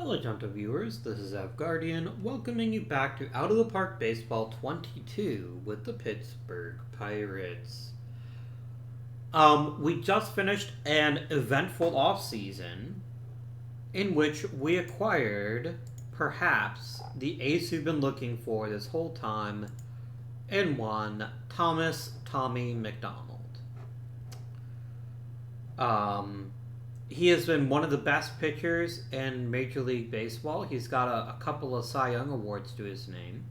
Hello, gentle viewers. This is Guardian, welcoming you back to Out of the Park Baseball 22 with the Pittsburgh Pirates. We just finished an eventful offseason in which we acquired, perhaps, the ace we've been looking for this whole time in one, Tommy McDonald. He has been one of the best pitchers in Major League Baseball. He's got a couple of Cy Young awards to his name.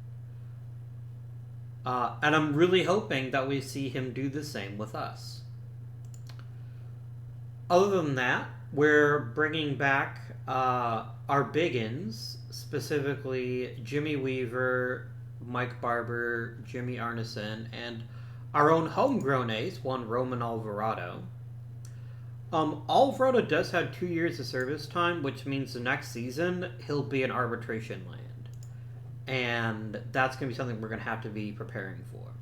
And I'm really hoping that we see him do the same with us. Other than that, we're bringing back our big-ins, specifically Jimmy Weaver, Mike Barber, Jimmy Arneson, and our own homegrown ace, one Roman Alvarado. Alvarado does have 2 years of service time, which means the next season he'll be in arbitration land. And that's going to be something we're going to have to be preparing for.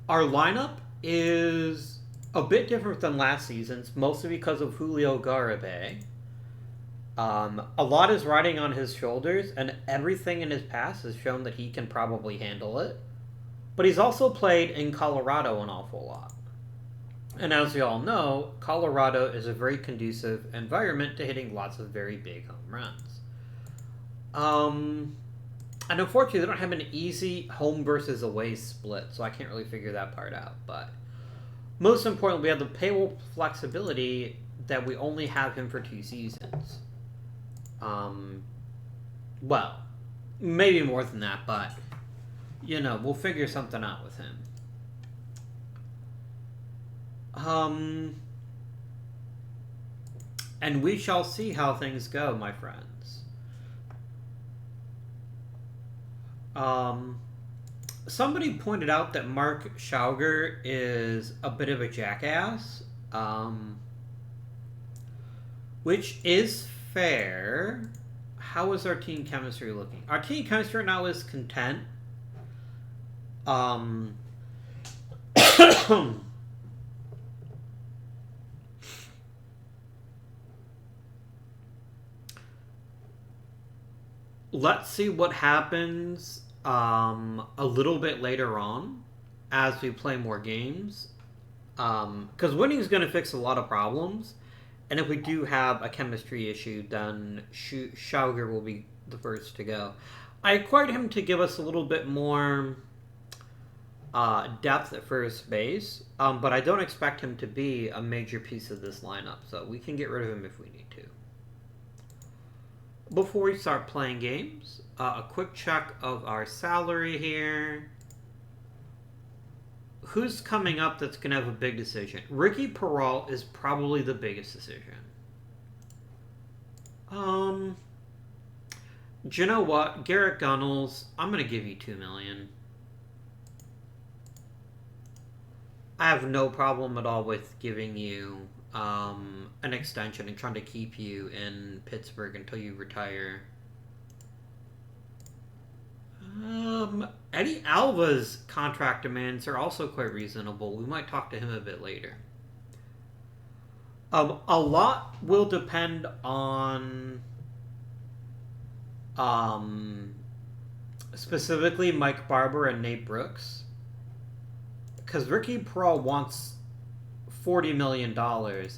Our lineup is a bit different than last season's, mostly because of Julio Garza. A lot is riding on his shoulders, and everything in his past has shown that he can probably handle it. But he's also played in Colorado an awful lot. And as we all know, Colorado is a very conducive environment to hitting lots of very big home runs. And unfortunately, they don't have an easy home versus away split, so I can't really figure that part out. But most importantly, we have the payroll flexibility that we only have him for 2 seasons. Well, maybe more than that, but, we'll figure something out with him. And we shall see how things go, my friends. Somebody pointed out that Mark Schauger is a bit of a jackass, which is fair. How is our team chemistry looking? Our team chemistry right now is content. Let's see what happens a little bit later on as we play more games. Because winning is going to fix a lot of problems. And if we do have a chemistry issue, then Schauger will be the first to go. I acquired him to give us a little bit more depth at first base. But I don't expect him to be a major piece of this lineup. So we can get rid of him if we need to. Before we start playing games, a quick check of our salary here. Who's coming up that's going to have a big decision? Ricky Peral is probably the biggest decision. Do you know what? Garrett Gunnels, I'm going to give you $2 million. I have no problem at all with giving you an extension and trying to keep you in Pittsburgh until you retire. Eddie Alva's contract demands are also quite reasonable. We might talk to him a bit later. A lot will depend on specifically Mike Barber and Nate Brooks. Because Ricky Peral wants $40 million,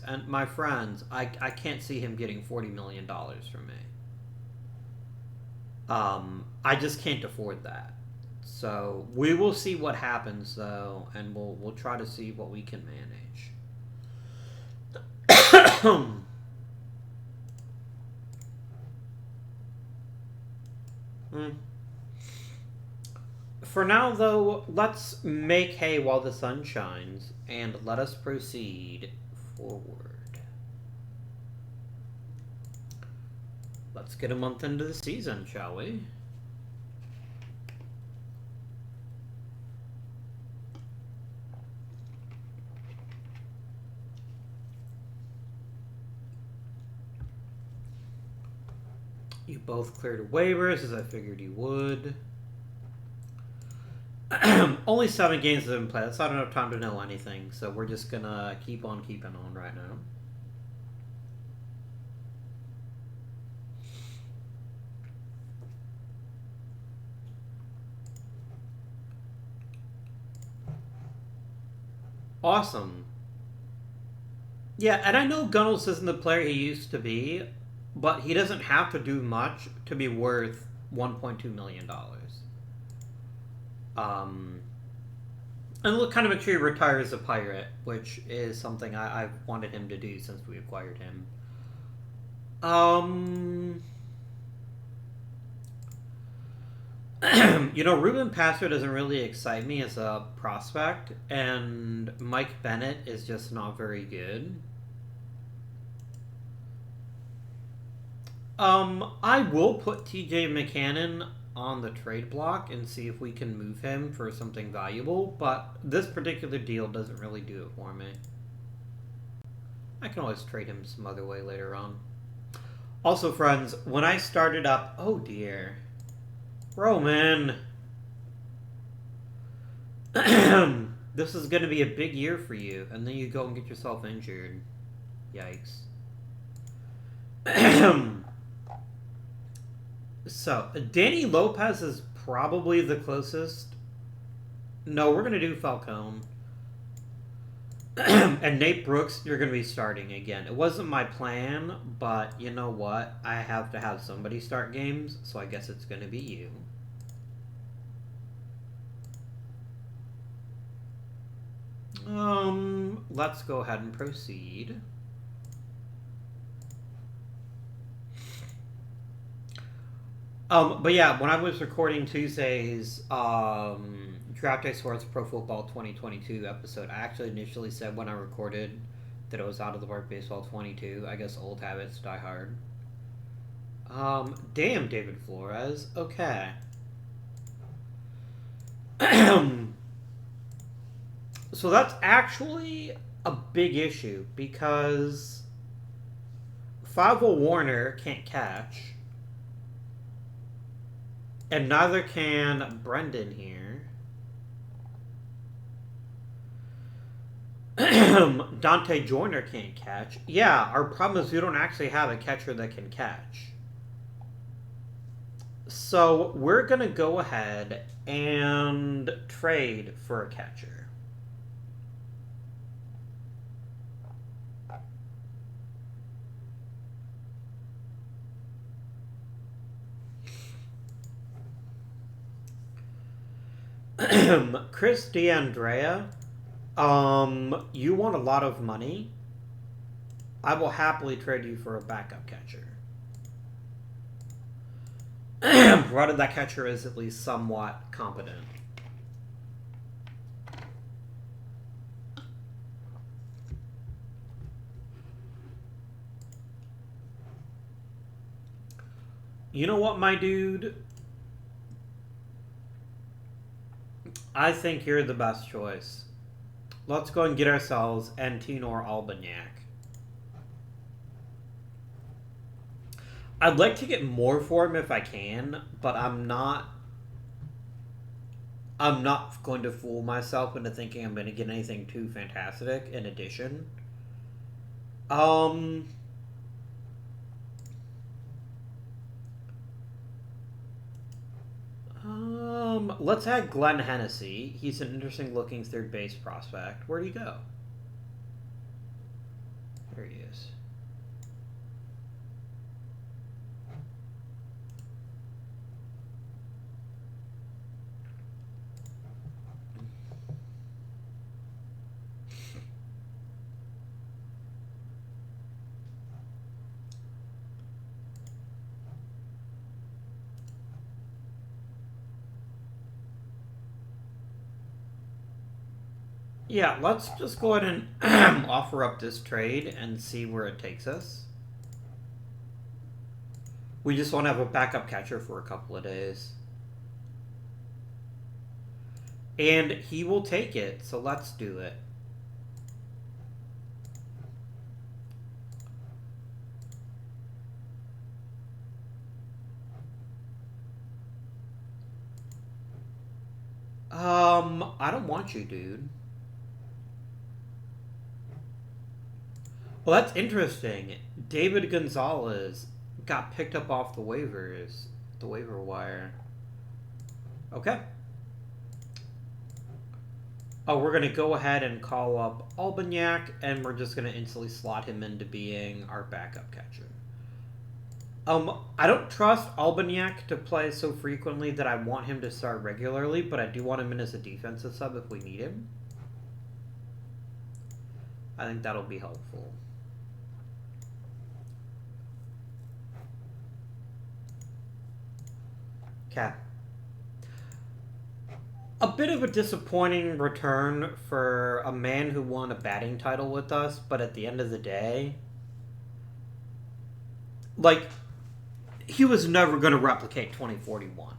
and my friends, I can't see him getting $40 million from me. I just can't afford that. So we will see what happens, though, and we'll try to see what we can manage. For now, though, let's make hay while the sun shines, and let us proceed forward. Let's get a month into the season, shall we? You both cleared waivers, as I figured you would. Only 7 games have been played. That's not enough time to know anything, so we're just gonna keep on keeping on right now. Awesome. Yeah, and I know Gunnels isn't the player he used to be, but he doesn't have to do much to be worth $1.2 million. And look, kind of make sure he retires a Pirate, which is something I've wanted him to do since we acquired him. Ruben Passer doesn't really excite me as a prospect, and Mike Bennett is just not very good. I will put TJ McCannon on the trade block and see if we can move him for something valuable, but this particular deal doesn't really do it for me. I can always trade him some other way later on. Also, friends, when I started up... Oh, dear. Roman! This is going to be a big year for you, and then you go and get yourself injured. Yikes. So, Danny Lopez is probably the closest. No, we're going to do Falcone. And Nate Brooks, you're going to be starting again. It wasn't my plan, but you know what? I have to have somebody start games, so I guess it's going to be you. Let's go ahead and proceed. But yeah, when I was recording Tuesday's Draft Day Sports Pro Football 2022 episode, I actually initially said when I recorded that it was Out of the Park Baseball 22. I guess old habits die hard. Damn, David Flores. Okay. So that's actually a big issue because Favre Warner can't catch. And neither can Brendan here. Dante Joyner can't catch. Yeah, our problem is we don't actually have a catcher that can catch. So we're going to go ahead and trade for a catcher. Chris D'Andrea, you want a lot of money. I will happily trade you for a backup catcher. Provided that catcher is at least somewhat competent. You know what, my dude? I think you're the best choice. Let's go and get ourselves Antinor Albignac. I'd like to get more for him if I can, but I'm not going to fool myself into thinking I'm going to get anything too fantastic in addition. Let's add Glen Hennessey. He's an interesting looking third base prospect. Where'd he go? There he is. Yeah, let's just go ahead and offer up this trade and see where it takes us. We just want to have a backup catcher for a couple of days. And he will take it, so let's do it. I don't want you, dude. Well, that's interesting. David Gonzalez got picked up off the waivers, the waiver wire. Okay. Oh, we're going to go ahead and call up Albignac, and we're just going to instantly slot him into being our backup catcher. I don't trust Albignac to play so frequently that I want him to start regularly, but I do want him in as a defensive sub if we need him. I think that'll be helpful. Okay. A bit of a disappointing return for a man who won a batting title with us, but at the end of the day, like, he was never going to replicate 2041.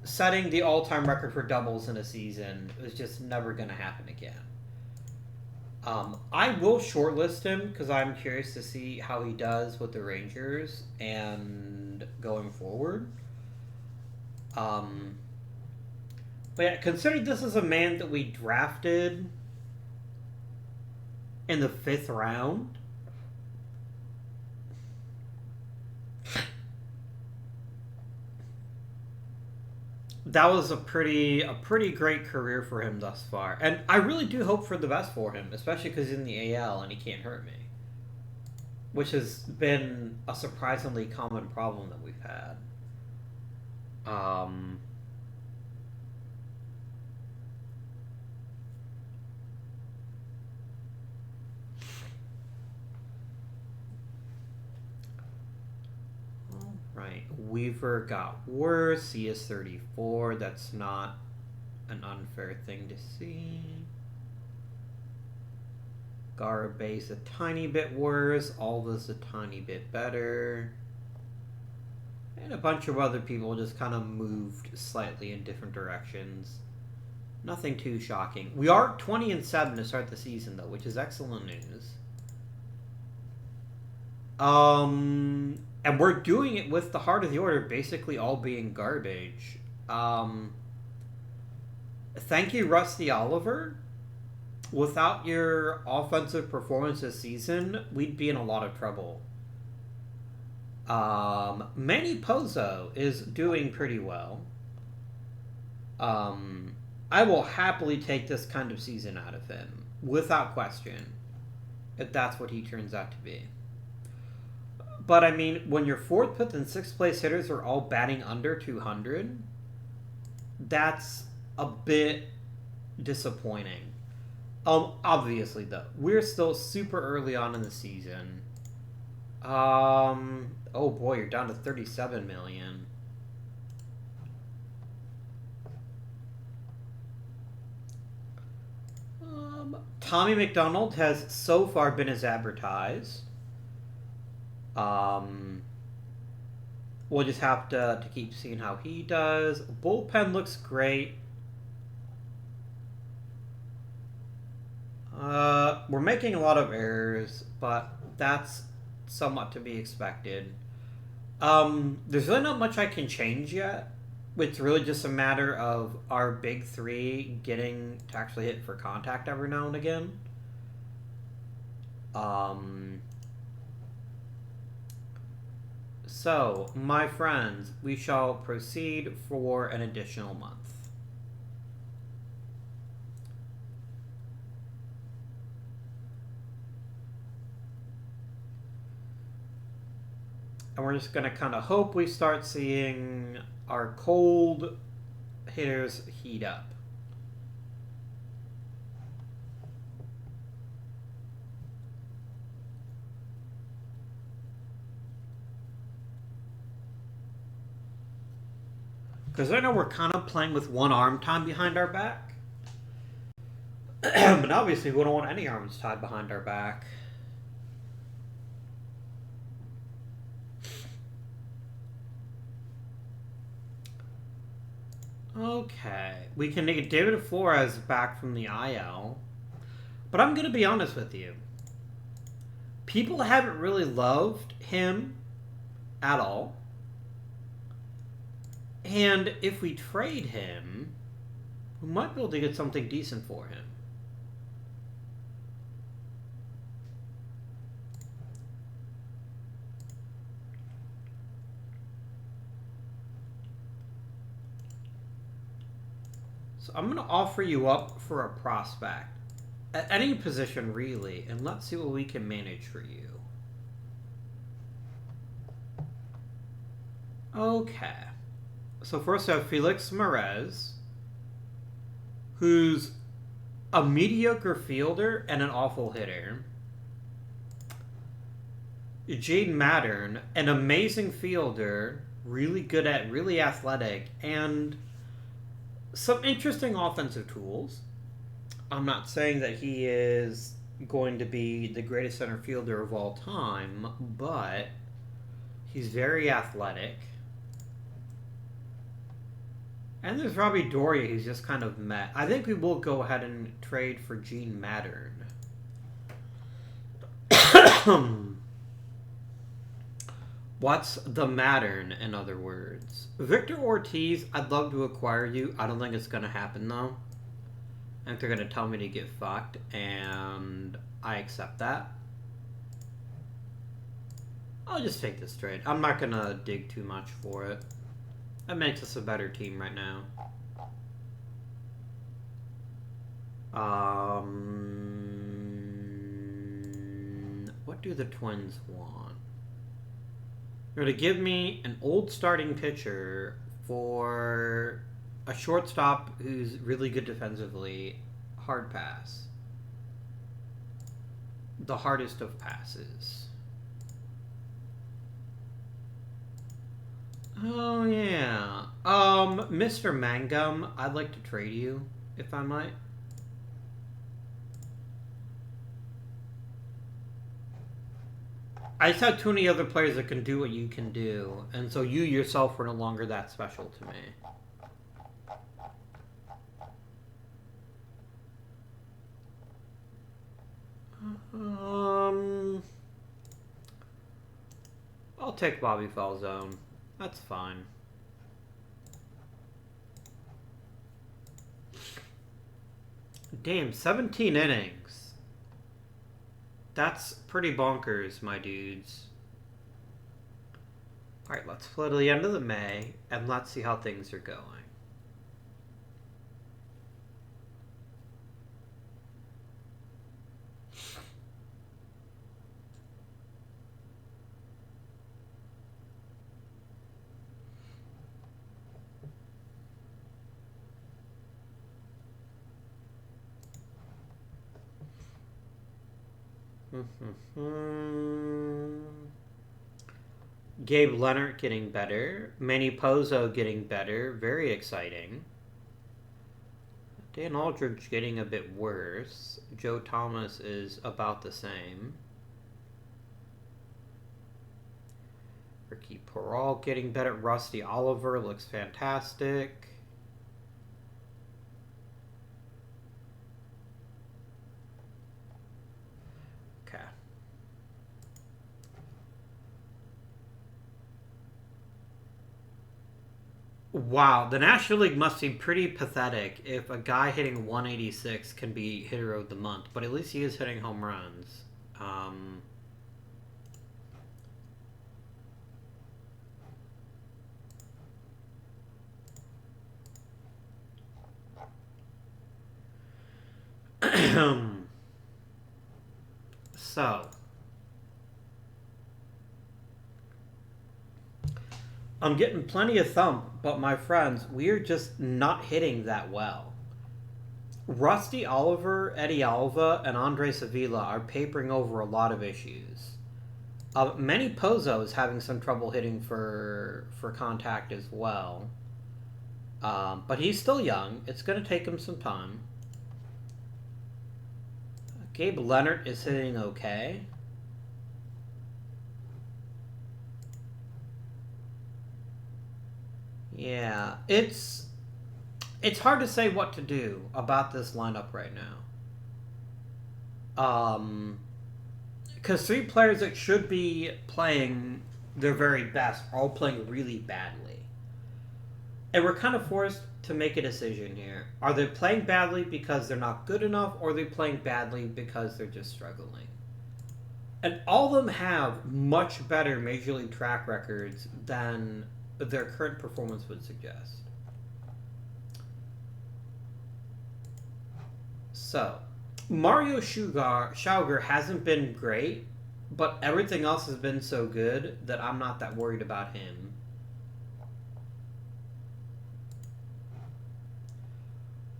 Setting the all-time record for doubles in a season was just never going to happen again. I will shortlist him because I'm curious to see how he does with the Rangers and going forward. But yeah, considering this is a man that we drafted in the 5th round, that was a pretty great career for him thus far. And I really do hope for the best for him, especially because he's in the AL and he can't hurt me. Which has been a surprisingly common problem that we've had. Right, Weaver got worse. He is 34. That's not an unfair thing to see. Garba's a tiny bit worse. Alva's a tiny bit better. And a bunch of other people just kind of moved slightly in different directions. Nothing too shocking. We are 20-7 to start the season, though, which is excellent news. And we're doing it with the heart of the order basically all being garbage. Thank you, Rusty Oliver. Without your offensive performance this season, we'd be in a lot of trouble. Manny Pozo is doing pretty well. I will happily take this kind of season out of him, without question, if that's what he turns out to be. But, I mean, when your 4th, 5th, and 6th place hitters are all batting under 200, that's a bit disappointing. Obviously, though, we're still super early on in the season. Oh boy, you're down to 37 million. Tommy McDonald has so far been as advertised. We'll just have to keep seeing how he does. Bullpen looks great. We're making a lot of errors, but that's somewhat to be expected. There's really not much I can change yet. It's really just a matter of our big 3 getting to actually hit for contact every now and again. So, my friends, we shall proceed for an additional month. And we're just going to kind of hope we start seeing our cold hitters heat up. Because right now we're kind of playing with one arm tied behind our back. But obviously we don't want any arms tied behind our back. Okay. We can get David Flores back from the IL. But I'm going to be honest with you. People haven't really loved him at all. And if we trade him, we might be able to get something decent for him. So I'm going to offer you up for a prospect. At any position, really. And let's see what we can manage for you. Okay. So first I have Felix Marez, who's a mediocre fielder and an awful hitter. Jade Mattern, an amazing fielder, really athletic, and some interesting offensive tools. I'm not saying that he is going to be the greatest center fielder of all time, but he's very athletic. And there's Robbie Doria, who's just kind of meh. I think we will go ahead and trade for Gene Mattern. What's the Mattern, in other words? Victor Ortiz, I'd love to acquire you. I don't think it's going to happen, though. I think they're going to tell me to get fucked, and I accept that. I'll just take this trade. I'm not going to dig too much for it. That makes us a better team right now. What do the Twins want? They're going to give me an old starting pitcher for a shortstop who's really good defensively. Hard pass. The hardest of passes. Oh, yeah. Mr. Mangum, I'd like to trade you, if I might. I just have too many other players that can do what you can do, and so you yourself are no longer that special to me. I'll take Bobby Falzone. That's fine. Damn, 17 innings. That's pretty bonkers, my dudes. Alright, let's flow to the end of the May, and let's see how things are going. Gabe Leonard getting better. Manny Pozo getting better. Very exciting. Dan Aldridge getting a bit worse. Joe Thomas is about the same. Ricky Peral getting better. Rusty Oliver looks fantastic. Wow, the National League must be pretty pathetic if a guy hitting 186 can be hitter of the month, but at least he is hitting home runs. So, I'm getting plenty of thump, but my friends, we're just not hitting that well. Rusty Oliver, Eddie Alva, and Andre Sevilla are papering over a lot of issues. Manny Pozo is having some trouble hitting for contact as well. But he's still young. It's going to take him some time. Gabe Leonard is hitting okay. Yeah, it's hard to say what to do about this lineup right now. Because three players that should be playing their very best are all playing really badly. And we're kind of forced to make a decision here. Are they playing badly because they're not good enough, or are they playing badly because they're just struggling? And all of them have much better Major League track records than their current performance would suggest. So, Mario Schauger hasn't been great, but everything else has been so good that I'm not that worried about him.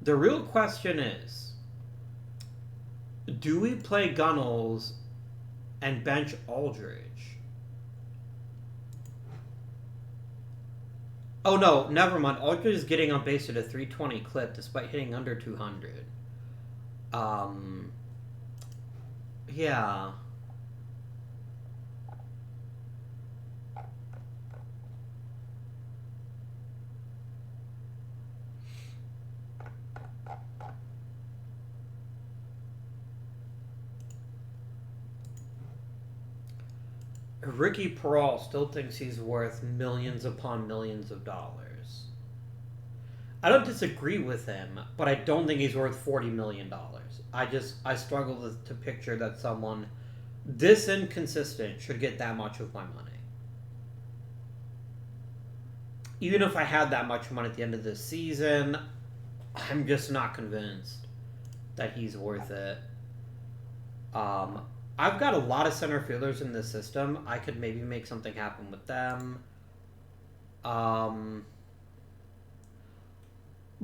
The real question is, do we play Gunnels and bench Aldridge? Oh no, never mind. Aldridge is getting on base at a 320 clip despite hitting under 200. Yeah. Ricky Peral still thinks he's worth millions upon millions of dollars. I don't disagree with him, but I don't think he's worth $40 million. I struggle to picture that someone this inconsistent should get that much of my money. Even if I had that much money at the end of this season, I'm just not convinced that he's worth it. I've got a lot of center fielders in this system. I could maybe make something happen with them.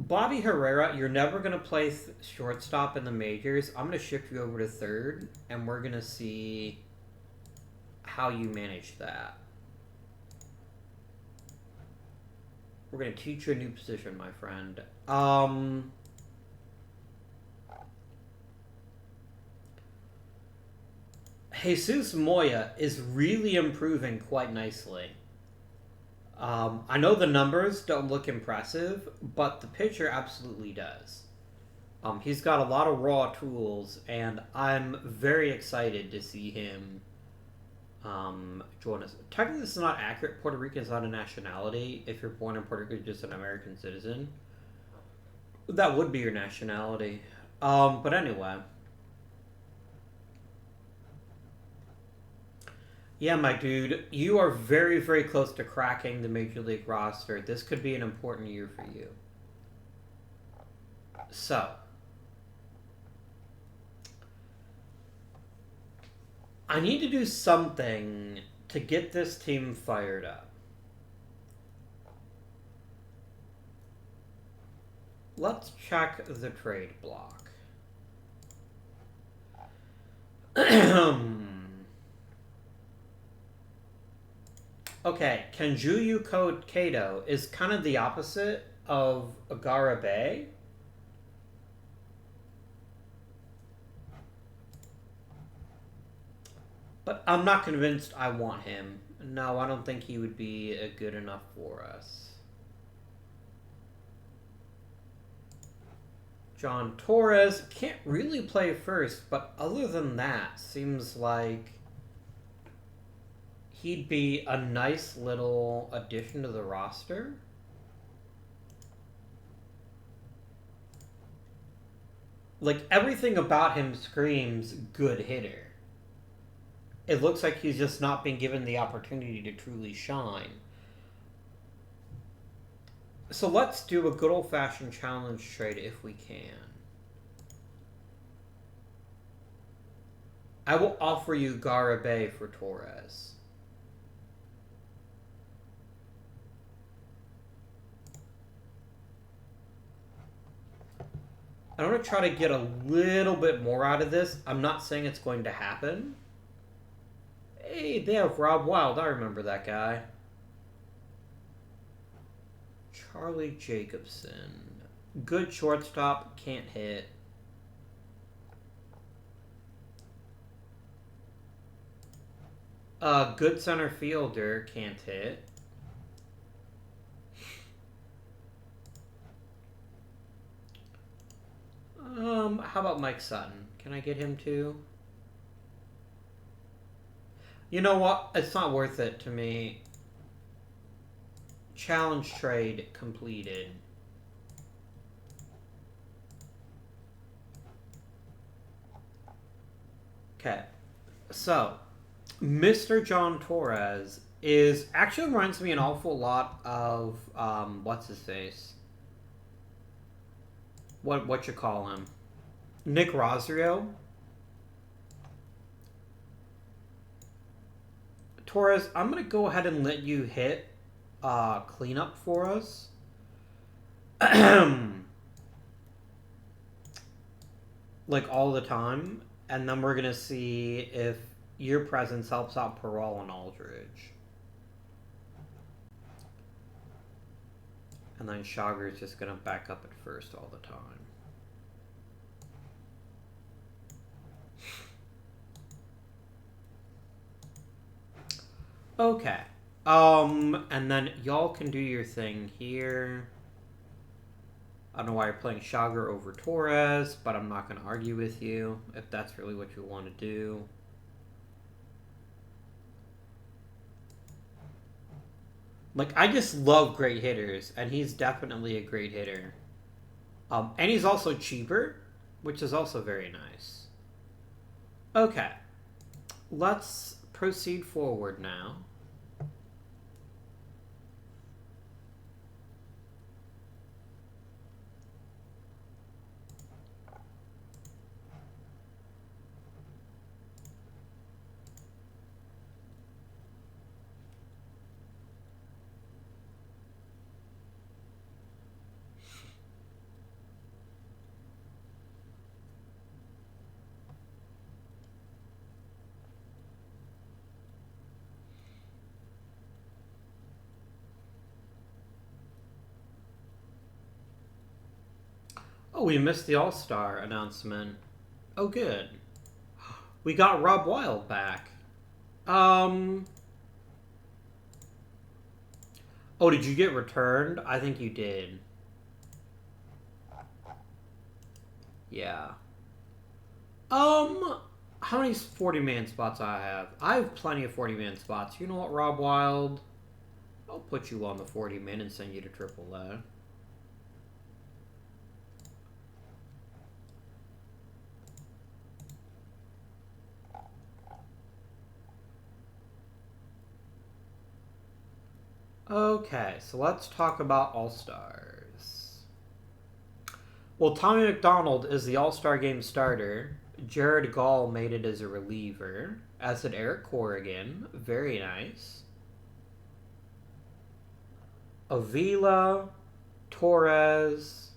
Bobby Herrera, you're never going to play shortstop in the majors. I'm going to shift you over to third, and we're going to see how you manage that. We're going to teach you a new position, my friend. Jesus Moya is really improving quite nicely. I know the numbers don't look impressive, but the pitcher absolutely does. He's got a lot of raw tools, and I'm very excited to see him join us. Technically, this is not accurate. Puerto Rican is not a nationality. If you're born in Puerto Rico, you're just an American citizen. That would be your nationality. But anyway. Yeah, my dude, you are very, very close to cracking the Major League roster. This could be an important year for you. So, I need to do something to get this team fired up. Let's check the trade block. Okay, Kenjuyu Kato is kind of the opposite of Agarabe. But I'm not convinced I want him. No, I don't think he would be good enough for us. John Torres can't really play first, but other than that, seems like he'd be a nice little addition to the roster. Like, everything about him screams good hitter. It looks like he's just not been given the opportunity to truly shine. So let's do a good old-fashioned challenge trade if we can. I will offer you Garza for Torres. I want to try to get a little bit more out of this. I'm not saying it's going to happen. Hey, they have Rob Wild. I remember that guy. Charlie Jacobson. Good shortstop. Can't hit. Good center fielder. Can't hit. How about Mike Sutton? Can I get him too? You know what? It's not worth it to me. Challenge trade completed. Okay. So, Mr. John Torres is actually reminds me an awful lot of what's his face? What you call him? Nick Rosario. Torres, I'm going to go ahead and let you hit cleanup for us. Like all the time. And then we're going to see if your presence helps out Parole and Aldridge. And then Chager is just going to back up at first all the time. Okay. And then y'all can do your thing here. I don't know why you're playing Chager over Torres, but I'm not going to argue with you if that's really what you want to do. Like, I just love great hitters, and he's definitely a great hitter. And he's also cheaper, which is also very nice. Okay. Let's proceed forward now. Oh, we missed the All-Star announcement. Oh, good. We got Rob Wild back. Oh, did you get returned? I think you did. Yeah. How many 40-man spots I have? I have plenty of 40-man spots. You know what, Rob Wild? I'll put you on the 40-man and send you to AAA. Okay, so let's talk about All-Stars. Well, Tommy McDonald is the All-Star Game starter. Jared Gall made it as a reliever. As did Eric Corrigan. Very nice. Avila, Torres,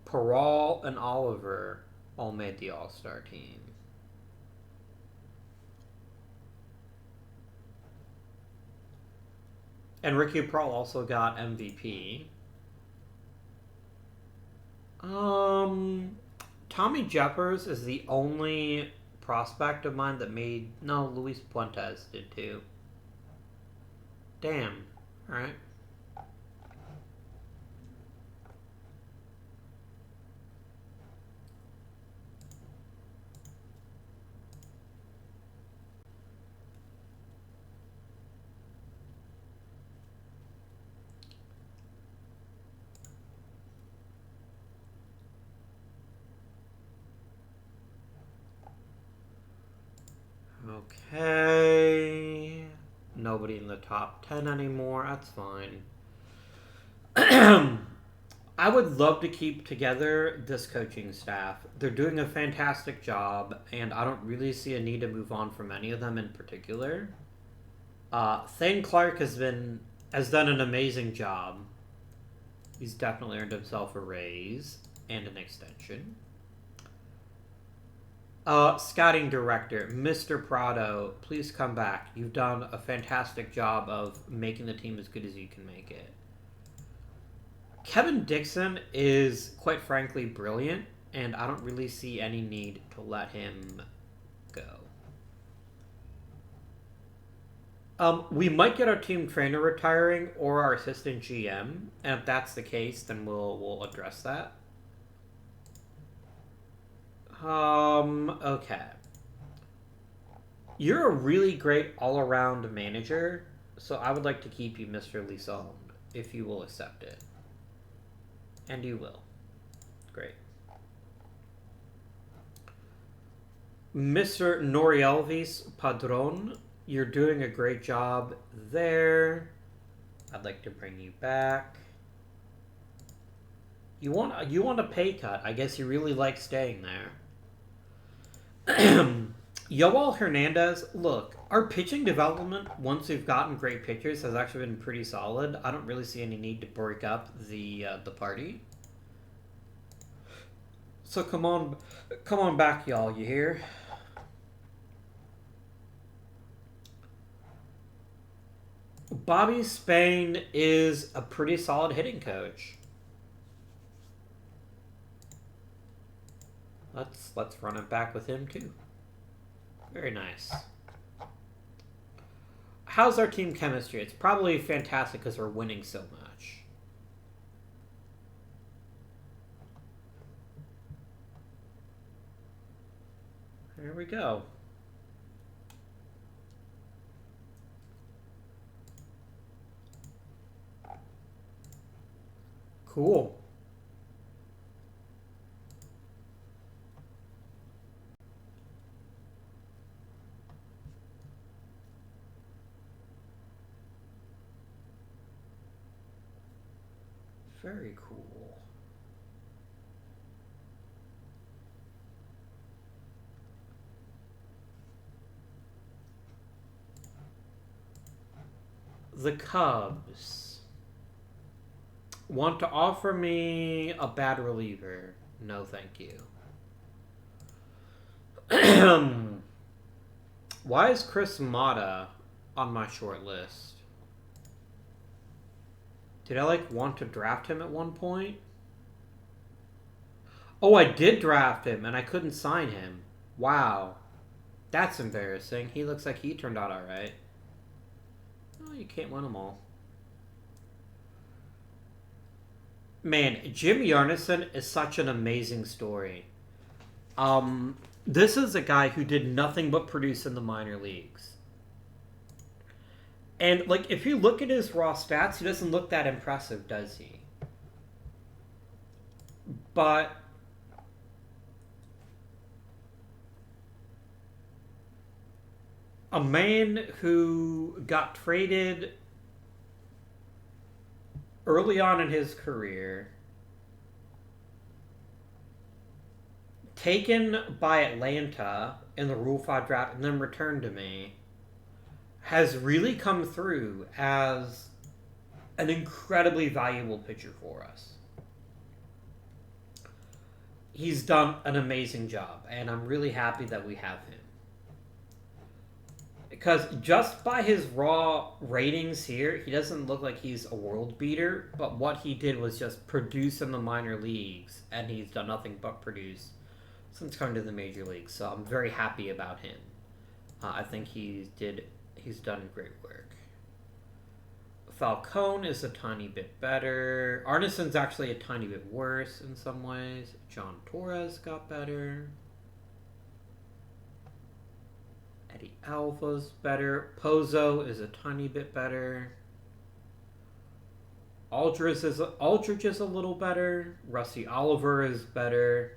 Parole, and Oliver all made the All-Star team. And Ricky Parole also got MVP. Tommy Jeffers is the only prospect of mine that made... No, Luis Puentes did too. Damn. Alright. Okay. Nobody in the top 10 anymore. That's fine. I would love to keep together this coaching staff. They're doing a fantastic job, and I don't really see a need to move on from any of them in particular. Thane Clark has done an amazing job. He's definitely earned himself a raise and an extension. Scouting director, Mr. Prado, please come back. You've done a fantastic job of making the team as good as you can make it. Kevin Dixon is, quite frankly, brilliant, and I don't really see any need to let him go. We might get our team trainer retiring or our assistant GM, and if that's the case, then we'll address that. Okay. You're a really great all-around manager, so I would like to keep you, Mr. Lisson, if you will accept it. And you will. Great. Mr. Norielvis Padron, you're doing a great job there. I'd like to bring you back. You want a pay cut. I guess you really like staying there. Yoel Hernandez, look, our pitching development, once we've gotten great pitchers, has actually been pretty solid. I don't really see any need to break up the party. So come on back, y'all. You hear? Bobby Spain is a pretty solid hitting coach. Let's run it back with him too. Very nice. How's our team chemistry? It's probably fantastic because we're winning so much. There we go. Cool. Very cool. The Cubs want to offer me a bad reliever. No, thank you. Why is Chris Mata on my short list? Did I, want to draft him at one point? Oh, I did draft him, and I couldn't sign him. Wow. That's embarrassing. He looks like he turned out alright. Oh, you can't win them all. Man, Jimmy Arneson is such an amazing story. This is a guy who did nothing but produce in the minor leagues. And, if you look at his raw stats, he doesn't look that impressive, does he? But a man who got traded early on in his career, taken by Atlanta in the Rule 5 draft, and then returned to me, has really come through as an incredibly valuable pitcher for us. He's done an amazing job, and I'm really happy that we have him. Because just by his raw ratings here, he doesn't look like he's a world beater, but what he did was just produce in the minor leagues, and he's done nothing but produce since coming to the major leagues. So I'm very happy about him. I think he's done great work. Falcone is a tiny bit better. Arneson's actually a tiny bit worse in some ways. John Torres got better. Eddie Alva's better. Pozo is a tiny bit better. Aldridge is a little better. Rusty Oliver is better.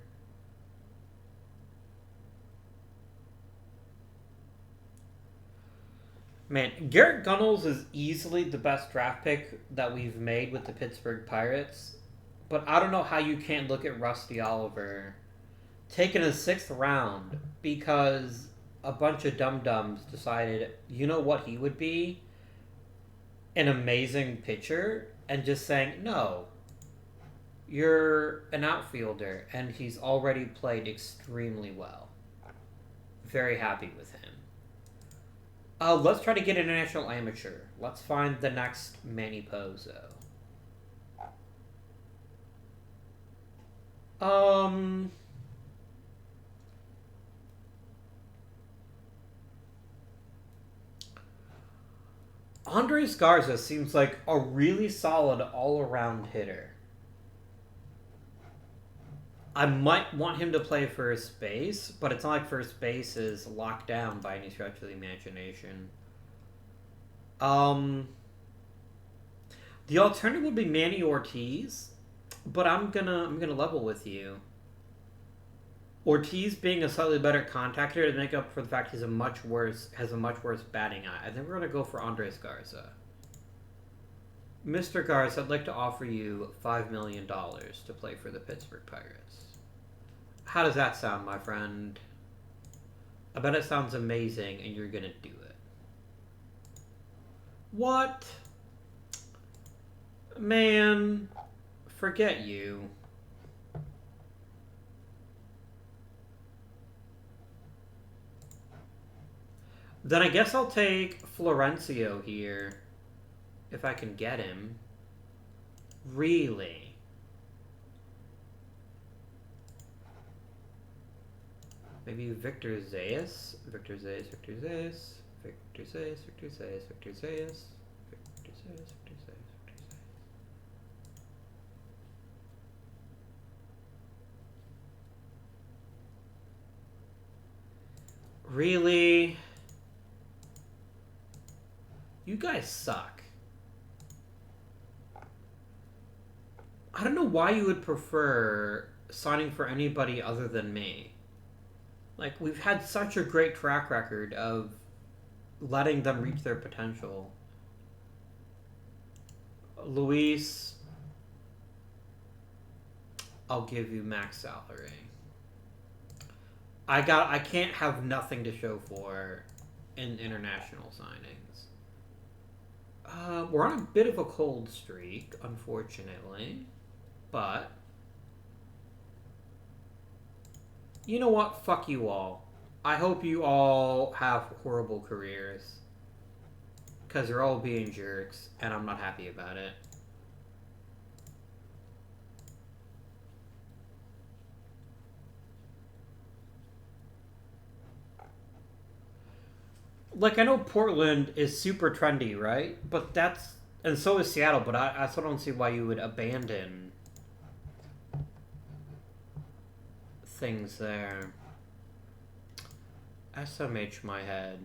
Man, Garrett Gunnels is easily the best draft pick that we've made with the Pittsburgh Pirates. But I don't know how you can't look at Rusty Oliver taken a 6th round because a bunch of dum-dums decided, you know what he would be? An amazing pitcher, and just saying, no, you're an outfielder, and he's already played extremely well. Very happy with him. Let's try to get International Amateur. Let's find the next Manny Pozo. Andres Garza seems like a really solid all-around hitter. I might want him to play first base, but it's not like first base is locked down by any stretch of the imagination. The alternative would be Manny Ortiz, but I'm gonna level with you. Ortiz being a slightly better contact hitter to make up for the fact has a much worse batting eye. I think we're gonna go for Andres Garza. Mr. Garza, I'd like to offer you $5 million to play for the Pittsburgh Pirates. How does that sound, my friend? I bet it sounds amazing, and you're gonna do it. What? Man, forget you. Then I guess I'll take Florencio here. If I can get him. Really? Maybe Victor Zayas? Victor Zayas, Victor Zayas, Victor Zayas, Victor Zayas, Victor Zayas, Victor Zayas, Victor Zayas, Victor Zayas. Really? You guys suck. I don't know why you would prefer signing for anybody other than me. Like, we've had such a great track record of letting them reach their potential. Luis, I'll give you max salary. I can't have nothing to show for in international signings. We're on a bit of a cold streak, unfortunately. But you know what? Fuck you all. I hope you all have horrible careers. Because you're all being jerks, and I'm not happy about it. Like, I know Portland is super trendy, right? But that's... And so is Seattle, but I still don't see why you would abandon things there. SMH my head.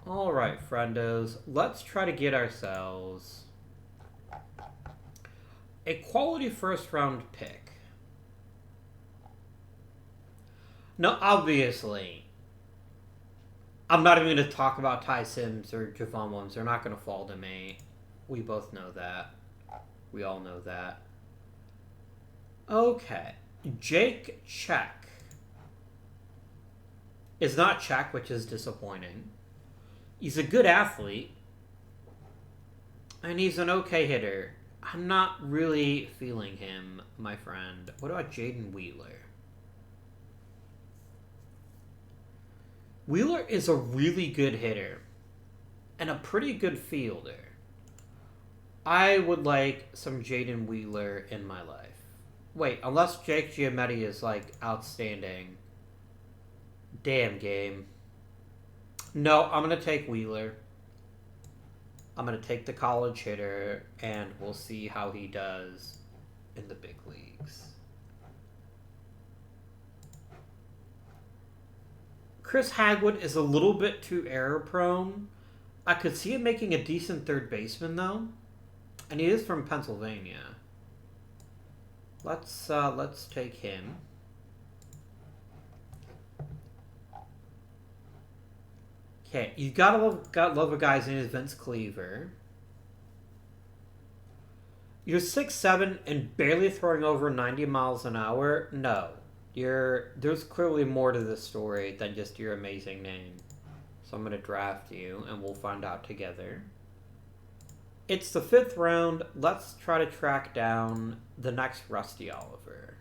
Alright, friendos. Let's try to get ourselves a quality first round pick. No, obviously, I'm not even going to talk about Ty Sims or Javon Williams. They're not going to fall to me. We both know that. We all know that. Okay. Jake Check is not Czech, which is disappointing. He's a good athlete. And he's an okay hitter. I'm not really feeling him, my friend. What about Jaden Wheeler? Wheeler is a really good hitter. And a pretty good fielder. I would like some Jaden Wheeler in my life. Wait, unless Jake Giamatti is, like, outstanding. Damn game. No, I'm going to take Wheeler. I'm going to take the college hitter, and we'll see how he does in the big leagues. Chris Hagwood is a little bit too error-prone. I could see him making a decent third baseman, though. And he is from Pennsylvania. Let's take him. Okay, you gotta love a guy's name is Vince Cleaver. You're 6'7" and barely throwing over 90 miles an hour? No. There's clearly more to this story than just your amazing name. So I'm gonna draft you and we'll find out together. It's the 5th round. Let's try to track down the next Rusty Oliver.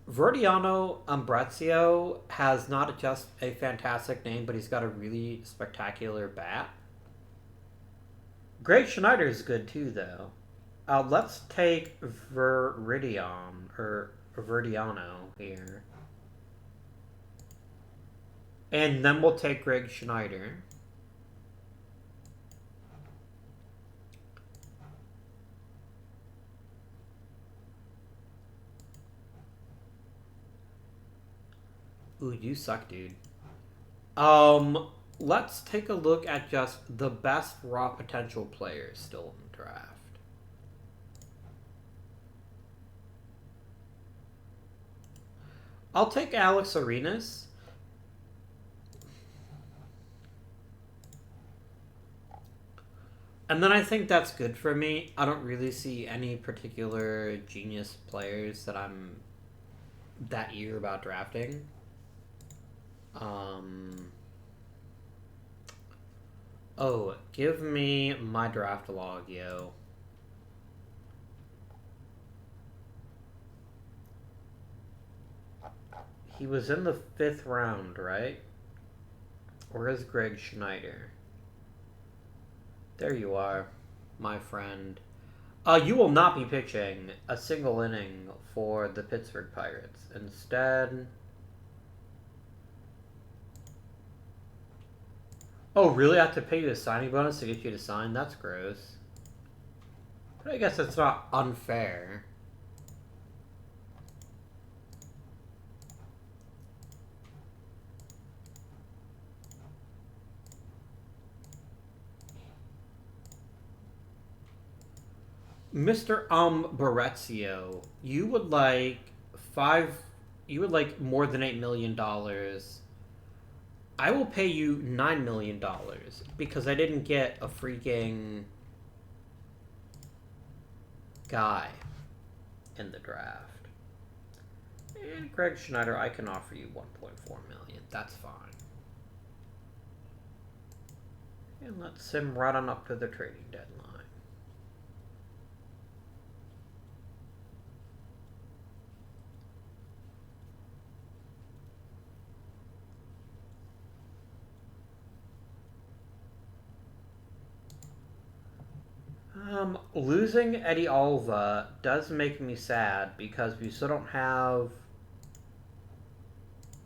Verdiano Ambrezio has not just a fantastic name, but he's got a really spectacular bat. Greg Schneider is good too, though. Let's take Verdiano here. And then we'll take Greg Schneider. Ooh, you suck, dude. Let's take a look at just the best raw potential players still in the draft. I'll take Alex Arenas. And then I think that's good for me. I don't really see any particular genius players that I'm that eager about drafting. Oh, give me my draft log, yo. He was in the 5th round, right? Where is Greg Schneider? There you are, my friend. You will not be pitching a single inning for the Pittsburgh Pirates. Instead... Oh, really? I have to pay you a signing bonus to get you to sign? That's gross. But I guess it's not unfair. Mr. Barezio, you would like more than $8 million. I will pay you $9 million because I didn't get a freaking guy in the draft. And Greg Schneider, I can offer you $1.4 million. That's fine. And let's sim right on up to the trading deadline. Losing Eddie Alva does make me sad because we still don't have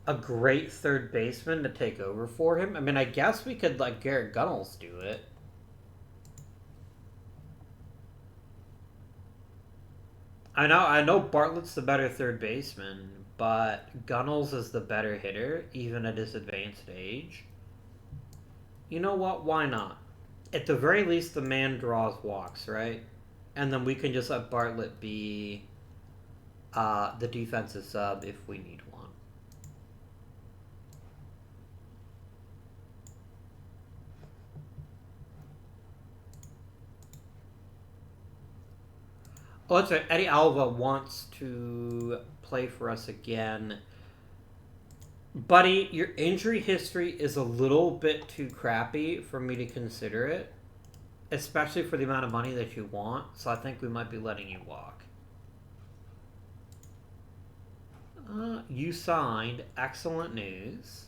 a great third baseman to take over for him. I mean, I guess we could let Garrett Gunnels do it. I know Bartlett's the better third baseman, but Gunnels is the better hitter, even at his advanced age. You know what? Why not? At the very least, the man draws walks, right? And then we can just let Bartlett be the defensive sub if we need one. Oh, that's right. Eddie Alva wants to play for us again. Buddy, your injury history is a little bit too crappy for me to consider it. Especially for the amount of money that you want. So I think we might be letting you walk. You signed. Excellent news.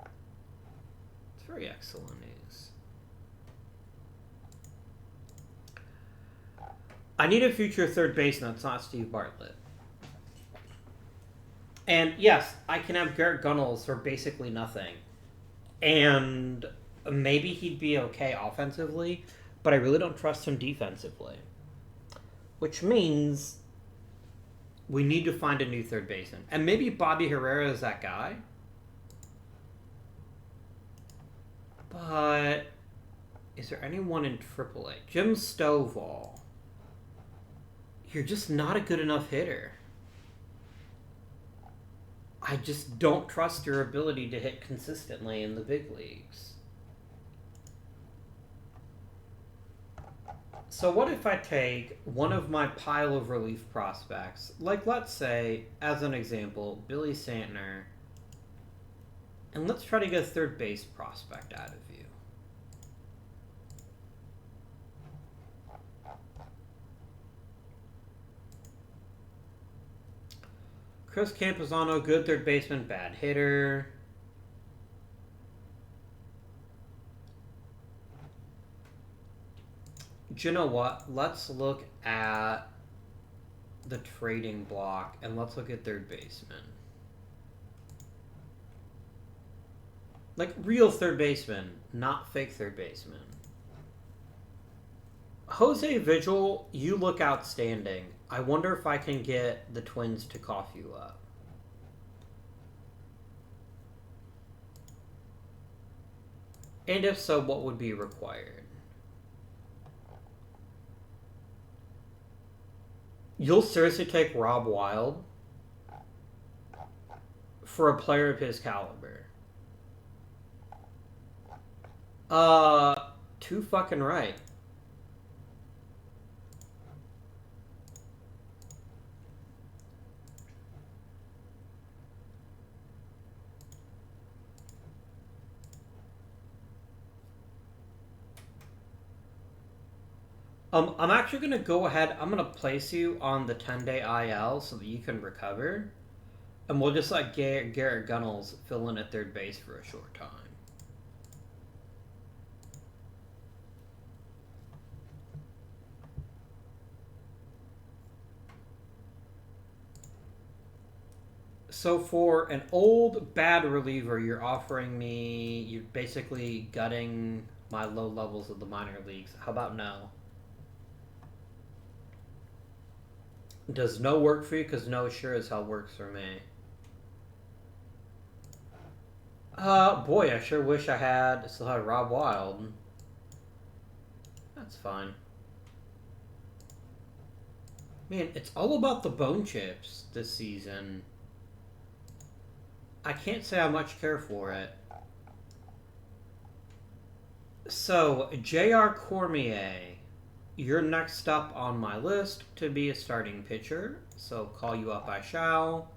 It's very excellent news. I need a future third baseman that's not Steve Bartlett. And yes, I can have Garrett Gunnels for basically nothing. And maybe he'd be okay offensively, but I really don't trust him defensively. Which means we need to find a new third baseman. And maybe Bobby Herrera is that guy. But is there anyone in AAA? Jim Stovall. You're just not a good enough hitter. I just don't trust your ability to hit consistently in the big leagues. So what if I take one of my pile of relief prospects, like let's say, as an example, Billy Santner, and let's try to get a third base prospect out of you. Chris Campuzano, good third baseman, bad hitter. Do you know what? Let's look at the trading block and let's look at third baseman. Like real third baseman, not fake third baseman. Jose Vigil, you look outstanding. I wonder if I can get the Twins to cough you up. And if so, what would be required? You'll seriously take Rob Wild? for a player of his caliber. Too fucking right. I'm actually going to go ahead. I'm going to place you on the 10-day IL so that you can recover. And we'll just let Garrett Gunnels fill in at third base for a short time. So for an old bad reliever, you're offering me... You're basically gutting my low levels of the minor leagues. How about no? Does no work for you? Because no sure as hell works for me. Boy, I sure wish I still had Rob Wild. That's fine. Man, it's all about the bone chips this season. I can't say I much care for it. So, J.R. Cormier, you're next up on my list to be a starting pitcher. So, call you up I shall.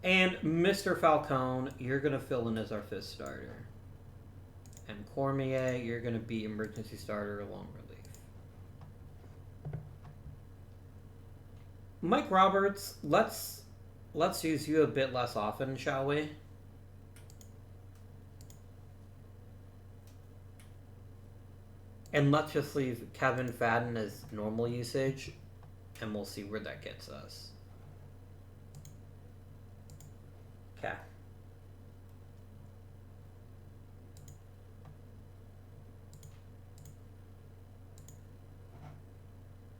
And Mr. Falcone, you're going to fill in as our fifth starter. And Cormier, you're going to be emergency starter along relief. Mike Roberts, let's use you a bit less often, shall we? And let's just leave Kevin Fadden as normal usage, and we'll see where that gets us. Okay.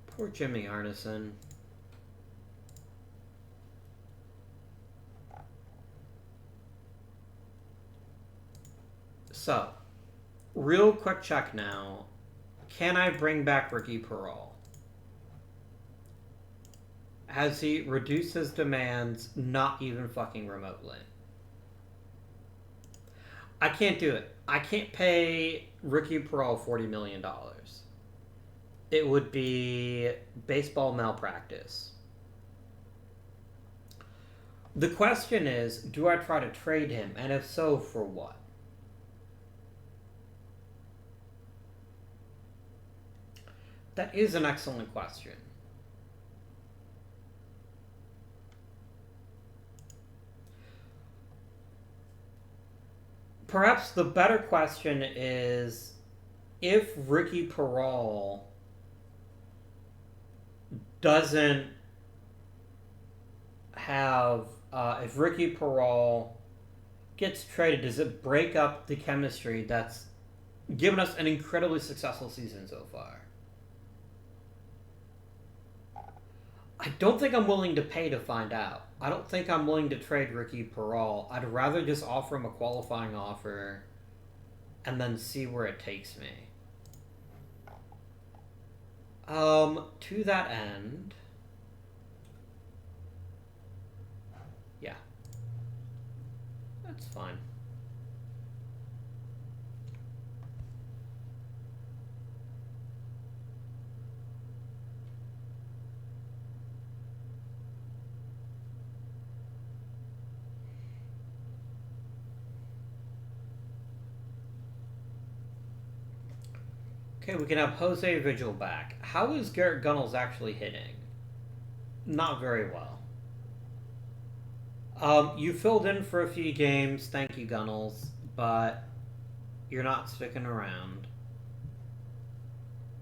Poor Jimmy Arneson. So, real quick check now. Can I bring back Ricky Peral? Has he reduced his demands? Not even fucking remotely. I can't do it. I can't pay Ricky Peral $40 million. It would be baseball malpractice. The question is, do I try to trade him? And if so, for what? That is an excellent question. Perhaps the better question is, if Ricky Peral doesn't have... if Ricky Peral gets traded, does it break up the chemistry that's given us an incredibly successful season so far? I don't think I'm willing to pay to find out. I don't think I'm willing to trade Ricky Peral. I'd rather just offer him a qualifying offer and then see where it takes me. To that end... Yeah. That's fine. Okay, we can have Jose Vigil back. How is Garrett Gunnels actually hitting? Not very well. You filled in for a few games, thank you, Gunnels, but you're not sticking around.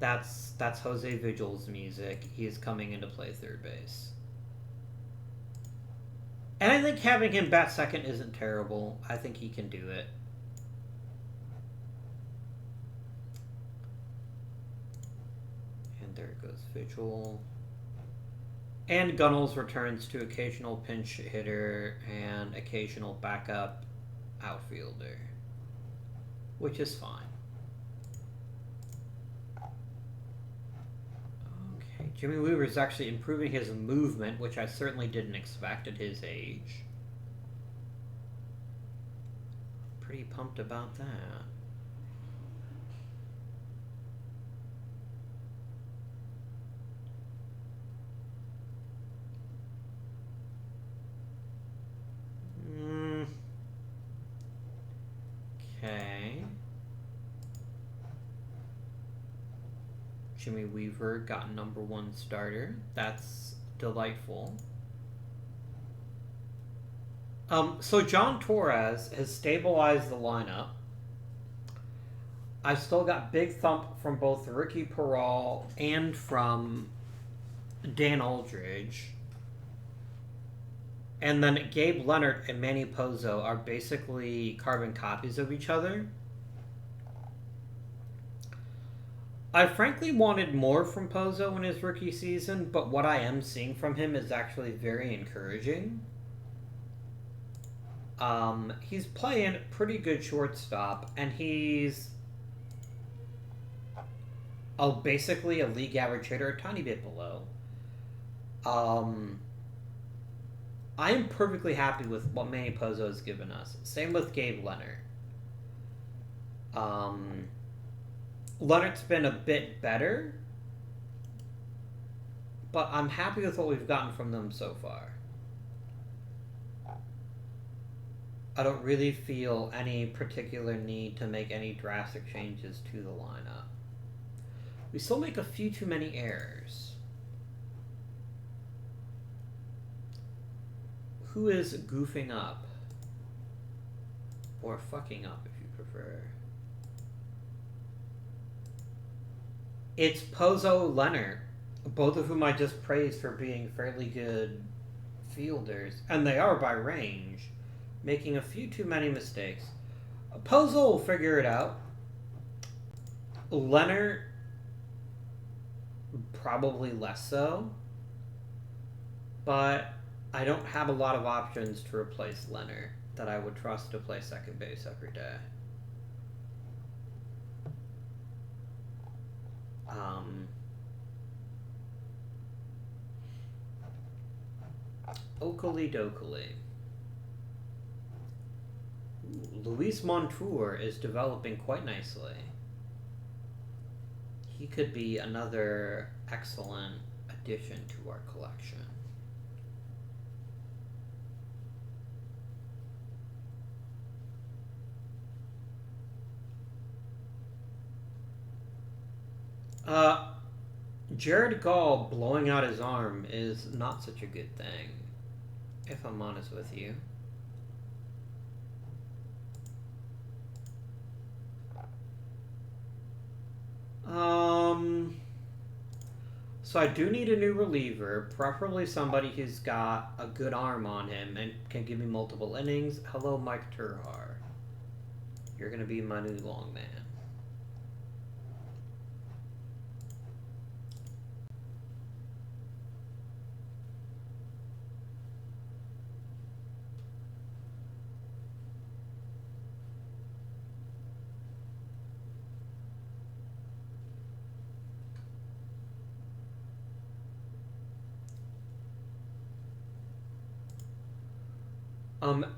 That's Jose Vigil's music. He is coming in to play third base. And I think having him bat second isn't terrible. I think he can do it. There goes Vigil. And Gunnels returns to occasional pinch hitter and occasional backup outfielder, which is fine. Okay, Jimmy Weaver's actually improving his movement, which I certainly didn't expect at his age. Pretty pumped about that. Okay. Jimmy Weaver got #1 starter. That's delightful. So John Torres has stabilized the lineup. I've still got big thump from both Ricky Peral and from Dan Aldridge. And then Gabe Leonard and Manny Pozo are basically carbon copies of each other. I frankly wanted more from Pozo in his rookie season, but what I am seeing from him is actually very encouraging. He's playing pretty good shortstop, and he's basically a league average hitter, a tiny bit below. I am perfectly happy with what Manny Pozo has given us. Same with Gabe Leonard. Leonard's been a bit better, but I'm happy with what we've gotten from them so far. I don't really feel any particular need to make any drastic changes to the lineup. We still make a few too many errors. Who is goofing up? Or fucking up, if you prefer. It's Pozo Leonard, both of whom I just praised for being fairly good fielders, and they are by range, making a few too many mistakes. Pozo will figure it out. Leonard, probably less so, but I don't have a lot of options to replace Leonard that I would trust to play second base every day. Oakley Dokley. Luis Montour is developing quite nicely. He could be another excellent addition to our collection. Jared Gall blowing out his arm is not such a good thing, if I'm honest with you. So I do need a new reliever, preferably somebody who's got a good arm on him and can give me multiple innings. Hello, Mike Turhar. You're going to be my new long man.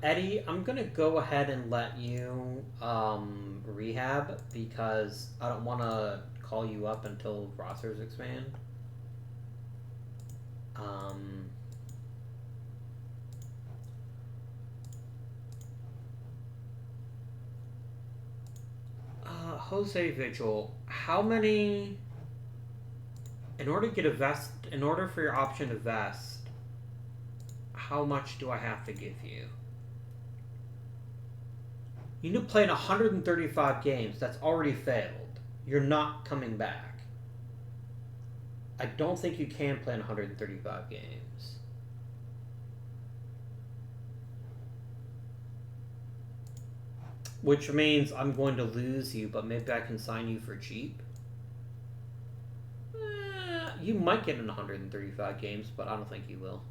Eddie, I'm gonna go ahead and let you rehab because I don't want to call you up until rosters expand. Jose Vigil, how many? In order to get a vest, in order for your option to vest, how much do I have to give you? You need to play in 135 games. That's already failed. You're not coming back. I don't think you can play in 135 games. Which means I'm going to lose you, but maybe I can sign you for cheap. You might get in 135 games, but I don't think you will.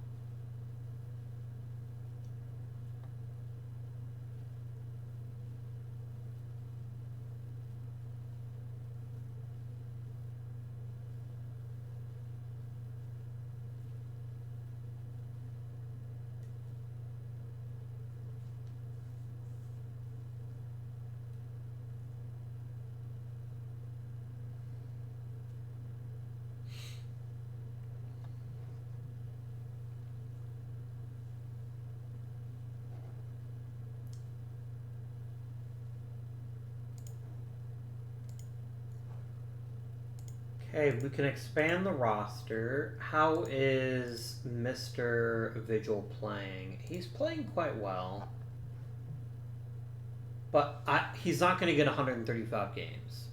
Okay, we can expand the roster. How is Mr. Vigil playing? He's playing quite well. But he's not going to get 135 games.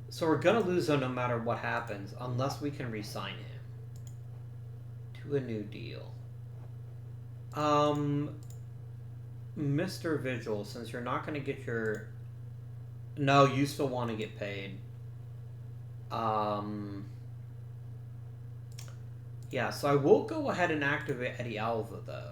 So we're going to lose him no matter what happens, unless we can re-sign him to a new deal. Mr. Vigil, since you're not going to get your... No, you still want to get paid. Yeah, so I will go ahead and activate Eddie Alva, though.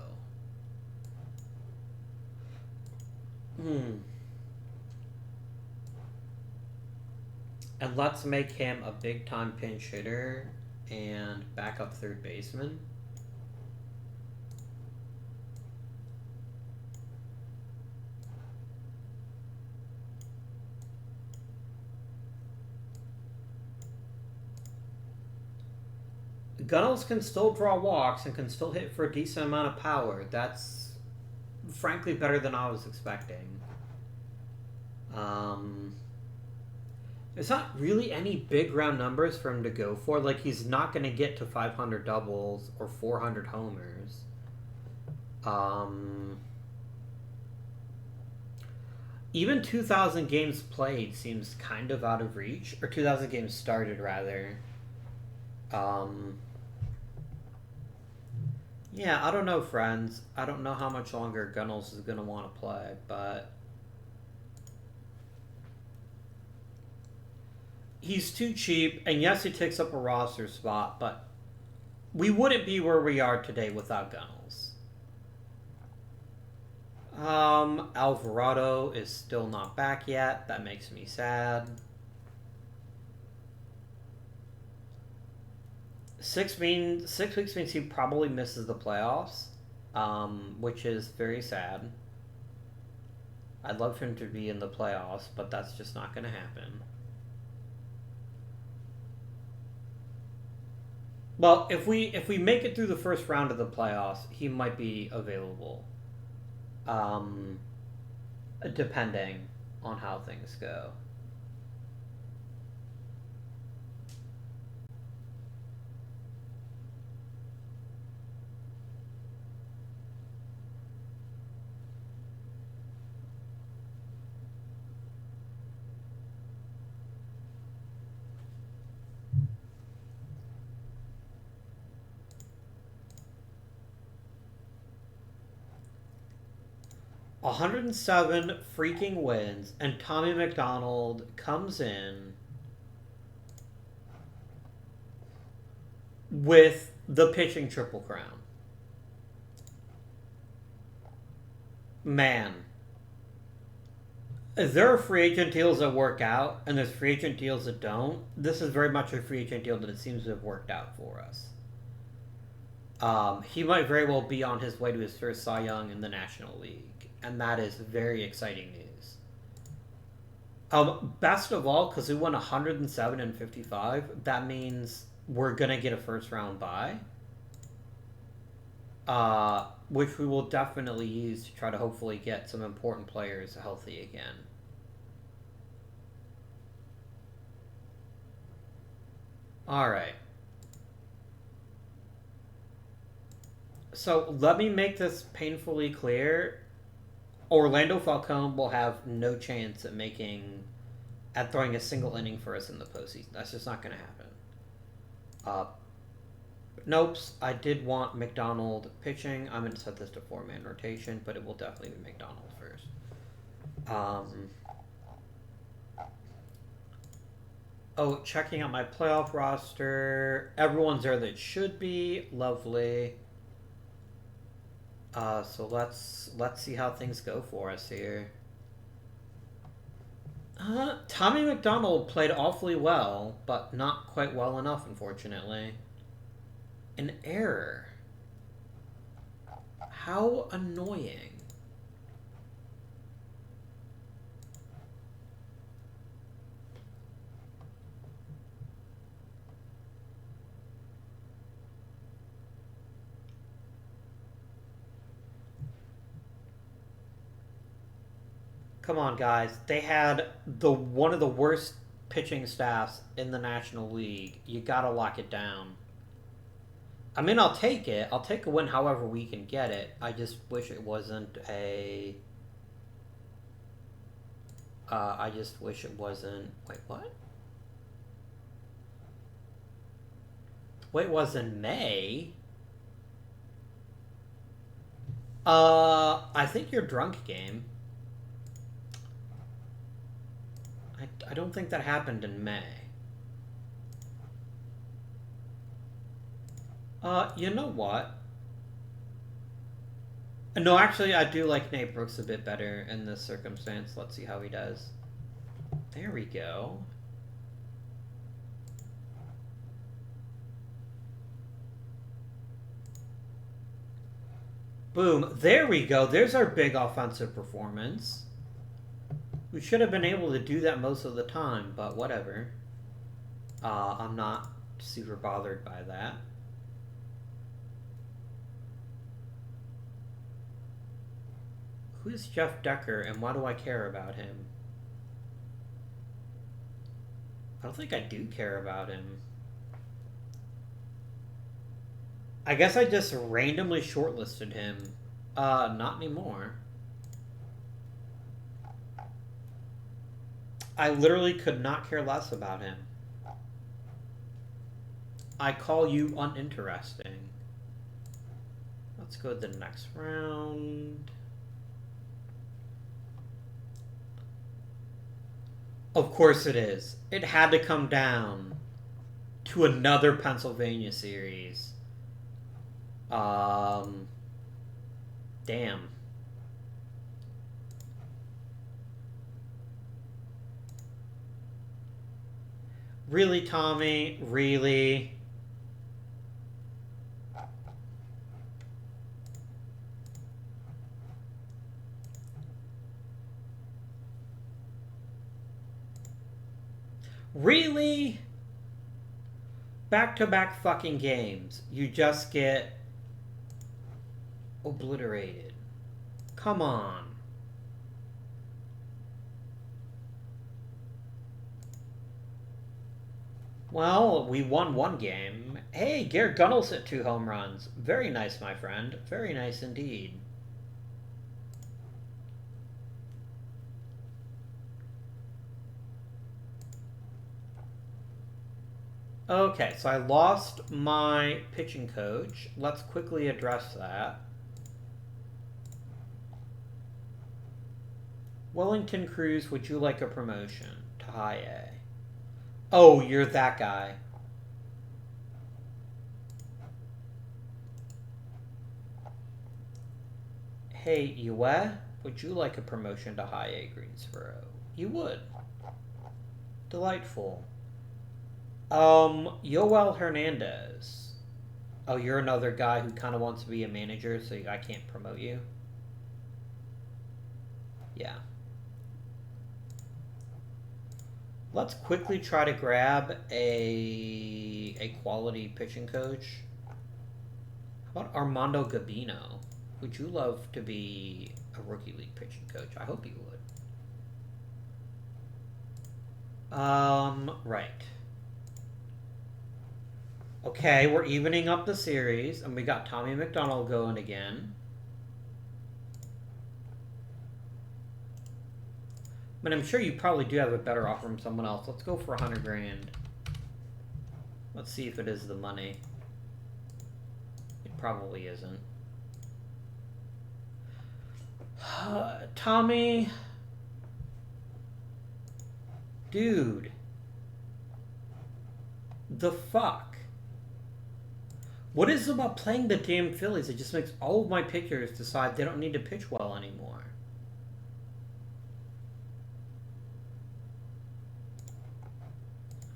And let's make him a big-time pinch hitter and backup third baseman. Gunnels can still draw walks and can still hit for a decent amount of power. That's frankly better than I was expecting. There's not really any big round numbers for him to go for. Like, he's not going to get to 500 doubles or 400 homers. Even 2,000 games played seems kind of out of reach. Or 2,000 games started, rather. Yeah, I don't know, friends. I don't know how much longer Gunnels is going to want to play, but... He's too cheap, and yes, he takes up a roster spot, but we wouldn't be where we are today without Gunnels. Alvarado is still not back yet. That makes me sad. 6 weeks means he probably misses the playoffs, which is very sad. I'd love for him to be in the playoffs, but that's just not going to happen. Well, if we make it through the first round of the playoffs, he might be available. Depending on how things go. $107 freaking wins, and Tommy McDonald comes in with the pitching Triple Crown. Man. There are free agent deals that work out, and there's free agent deals that don't. This is very much a free agent deal that it seems to have worked out for us. He might very well be on his way to his first Cy Young in the National League. And that is very exciting news. Best of all, because we won 107 and 55, that means we're going to get a first round bye. Which we will definitely use to try to hopefully get some important players healthy again. Alright. So let me make this painfully clear. Orlando Falcone will have no chance at throwing a single inning for us in the postseason. That's just not going to happen. Nope, I did want McDonald pitching. I'm going to set this to 4-man rotation, but it will definitely be McDonald first. Checking out my playoff roster. Everyone's there that should be. Lovely. So let's see how things go for us here. Tommy McDonald played awfully well, but not quite well enough, unfortunately. An error. How annoying. Come on, guys. They had one of the worst pitching staffs in the National League. You gotta lock it down. I mean, I'll take it. I'll take a win however we can get it. I just wish it wasn't a... I just wish it wasn't... Wait, what? Wait, it was in May? I think you're drunk, game. I don't think that happened in May. You know what? No, actually, I do like Nate Brooks a bit better in this circumstance. Let's see how he does. There we go. Boom. There we go. There's our big offensive performance. We should have been able to do that most of the time, but whatever. I'm not super bothered by that. Who's Jeff Decker, and why do I care about him? I don't think I do care about him. I guess I just randomly shortlisted him. Not anymore. I literally could not care less about him. I call you uninteresting. Let's go to the next round. Of course it is. It had to come down to another Pennsylvania series. Damn. Really, Tommy? Really? Really? Back-to-back fucking games. You just get obliterated. Come on. Well, we won one game. Hey, Garrett Gunnels hit 2 home runs. Very nice, my friend. Very nice indeed. Okay, so I lost my pitching coach. Let's quickly address that. Wellington Cruz, would you like a promotion to high A? Oh, you're that guy. Hey, Yue, would you like a promotion to high A Greensboro? You would. Delightful. Yoel Hernandez. Oh, you're another guy who kind of wants to be a manager, so I can't promote you? Yeah. Let's quickly try to grab a quality pitching coach. How about Armando Gabino? Would you love to be a rookie league pitching coach? I hope you would. Right. Okay, we're evening up the series, and we got Tommy McDonald going again. But I'm sure you probably do have a better offer from someone else. Let's go for 100 grand. Let's see if it is the money. It probably isn't. Tommy. Dude. The fuck? What is it about playing the damn Phillies? It just makes all of my pitchers decide they don't need to pitch well anymore.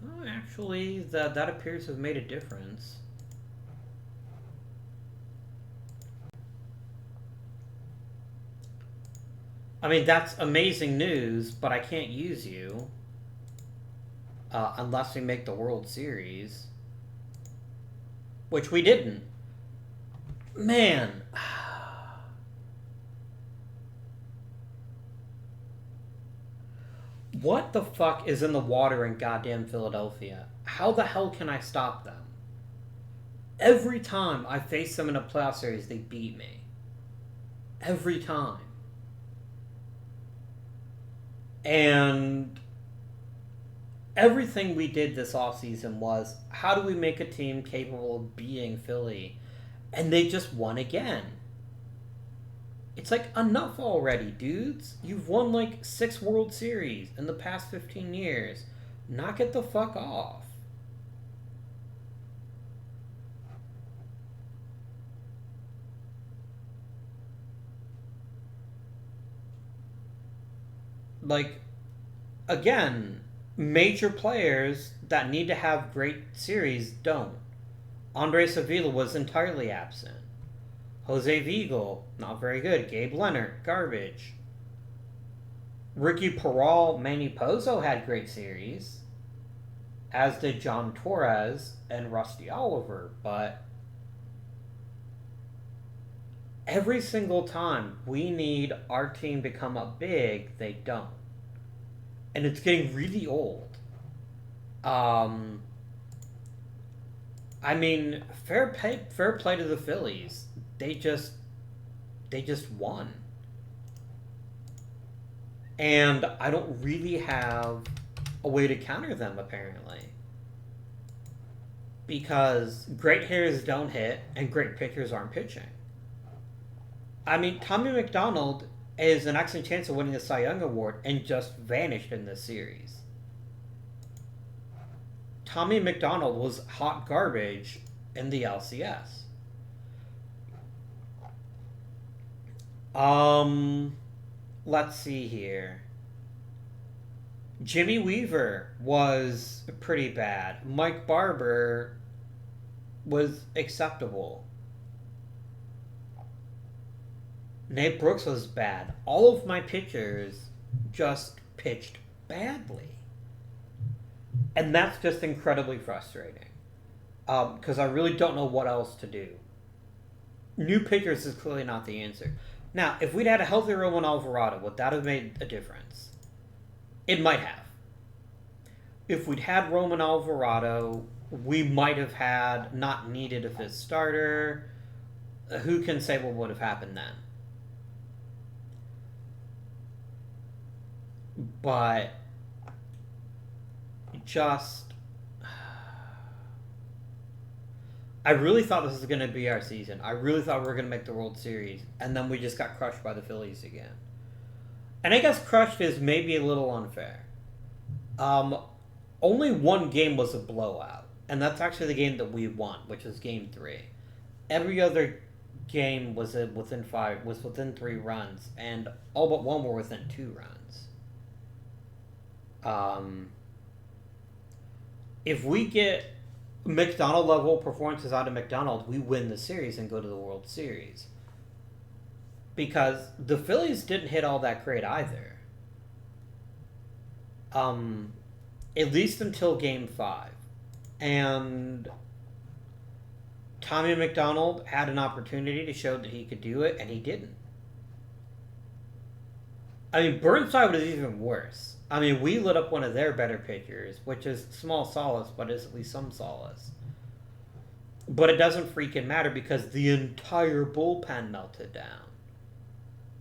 Oh, actually, that appears to have made a difference. I mean, that's amazing news, but I can't use you. Unless we make the World Series. Which we didn't. Man. What the fuck is in the water in goddamn Philadelphia? How the hell can I stop them? Every time I face them in a playoff series, they beat me. Every time. And everything we did this offseason was, how do we make a team capable of beating Philly? And they just won again. It's like, enough already, dudes. You've won like 6 World Series in the past 15 years. Knock it the fuck off. Like, again, major players that need to have great series don't. Andres Avila was entirely absent. Jose Vigo, not very good. Gabe Leonard, garbage. Ricky Peral, Manny Pozo had great series, as did John Torres and Rusty Oliver, but every single time we need our team to come up big, they don't. And it's getting really old. I mean, fair play to the Phillies. They just won. And I don't really have a way to counter them, apparently. Because great hitters don't hit, and great pitchers aren't pitching. I mean, Tommy McDonald is an excellent chance of winning the Cy Young Award and just vanished in this series. Tommy McDonald was hot garbage in the LCS. Let's see here. Jimmy Weaver was pretty bad. Mike Barber was acceptable. Nate Brooks was bad. All of my pitchers just pitched badly. And that's just incredibly frustrating. Because I really don't know what else to do. New pitchers is clearly not the answer. Now, if we'd had a healthy Roman Alvarado, would that have made a difference? It might have. If we'd had Roman Alvarado, we might have not needed a 5th starter. Who can say what would have happened then? But I really thought this was going to be our season. I really thought we were going to make the World Series, and then we just got crushed by the Phillies again. And I guess crushed is maybe a little unfair. Only one game was a blowout, and that's actually the game that we won, which was Game 3. Every other game was within 3 runs, and all but one were within 2 runs. If we get McDonald level performances out of McDonald, we win the series and go to the World Series. Because the Phillies didn't hit all that great either. At least until Game 5. And Tommy McDonald had an opportunity to show that he could do it, and he didn't. I mean, Burnside was even worse. I mean, we lit up one of their better pitchers, which is small solace, but is at least some solace. But it doesn't freaking matter because the entire bullpen melted down.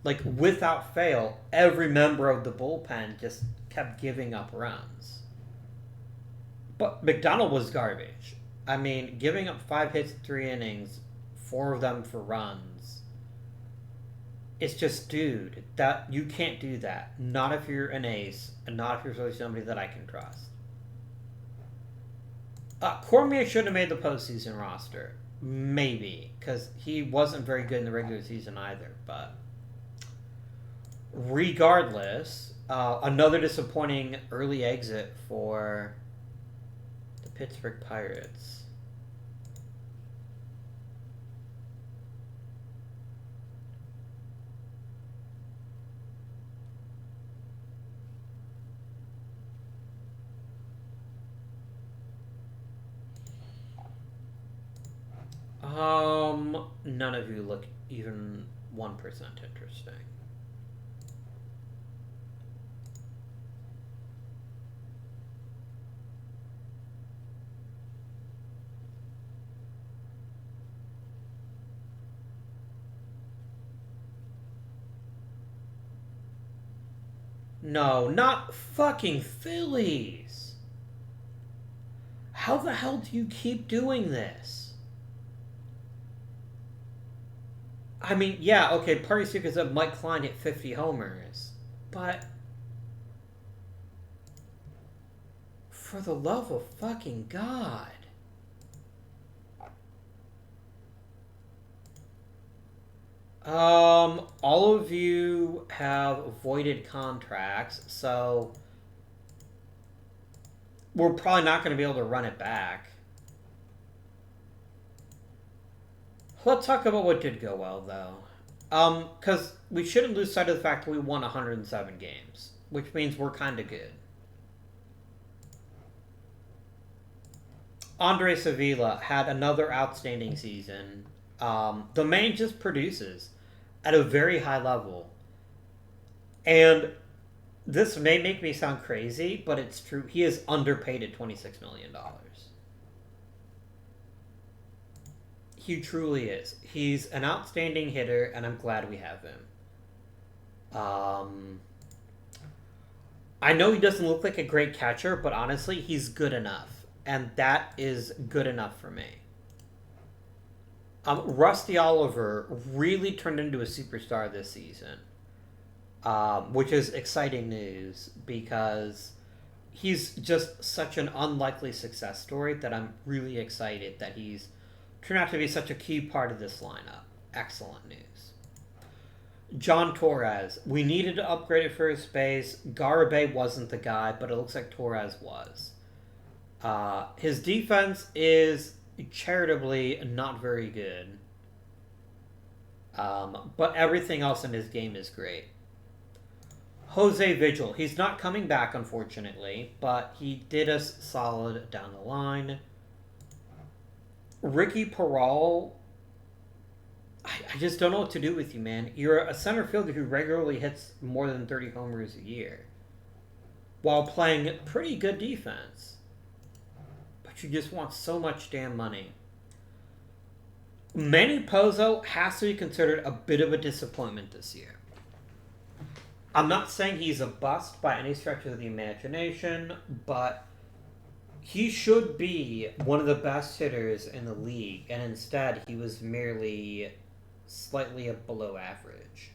Like, without fail, every member of the bullpen just kept giving up runs. But McDonald was garbage. I mean, giving up 5 hits in 3 innings, 4 of them for runs. It's just, dude, that you can't do that. Not if you're an ace, and not if you're really somebody that I can trust. Cormier should have made the postseason roster. Maybe, because he wasn't very good in the regular season either. But regardless, another disappointing early exit for the Pittsburgh Pirates. None of you look even 1% interesting. No, not fucking Phillies. How the hell do you keep doing this? I mean, yeah, okay, party stickers up Mike Klein hit 50 homers. But for the love of fucking God. All of you have voided contracts, so we're probably not going to be able to run it back. Let's talk about what did go well, though. Because we shouldn't lose sight of the fact that we won 107 games, which means we're kind of good. Andre Sevilla had another outstanding season. The man just produces at a very high level. And this may make me sound crazy, but it's true. He is underpaid at $26 million. He truly is. He's an outstanding hitter, and I'm glad we have him. I know he doesn't look like a great catcher, but honestly, he's good enough. And that is good enough for me. Rusty Oliver really turned into a superstar this season, which is exciting news because he's just such an unlikely success story that I'm really excited that he's turned out to be such a key part of this lineup. Excellent news. John Torres. We needed to upgrade it for his space. Garza wasn't the guy, but it looks like Torres was. His defense is charitably not very good. But everything else in his game is great. Jose Vigil. He's not coming back, unfortunately, but he did us solid down the line. Ricky Peral. I just don't know what to do with you, man. You're a center fielder who regularly hits more than 30 homers a year while playing pretty good defense. But you just want so much damn money. Manny Pozo has to be considered a bit of a disappointment this year. I'm not saying he's a bust by any stretch of the imagination, but he should be one of the best hitters in the league, and instead he was merely slightly below average.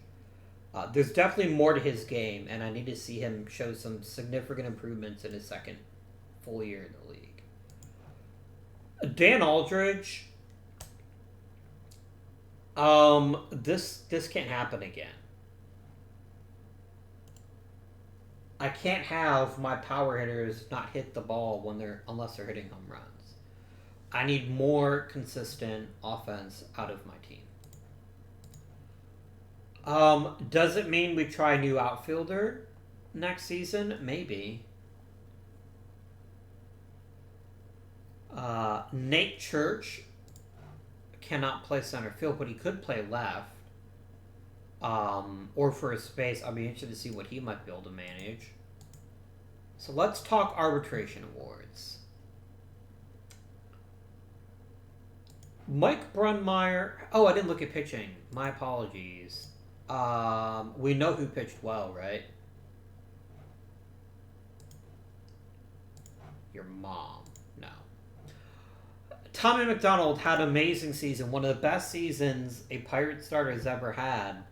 There's definitely more to his game, and I need to see him show some significant improvements in his second full year in the league. Dan Aldridge, this can't happen again. I can't have my power hitters not hit the ball unless they're hitting home runs. I need more consistent offense out of my team. Does it mean we try a new outfielder next season? Maybe. Nate Church cannot play center field, but he could play left. Or for his space. I'll be interested to see what he might be able to manage. So let's talk arbitration awards. Mike Brunmeyer. Oh, I didn't look at pitching. My apologies. We know who pitched well, right? Your mom. No. Tommy McDonald had an amazing season. One of the best seasons a Pirate starter has ever had.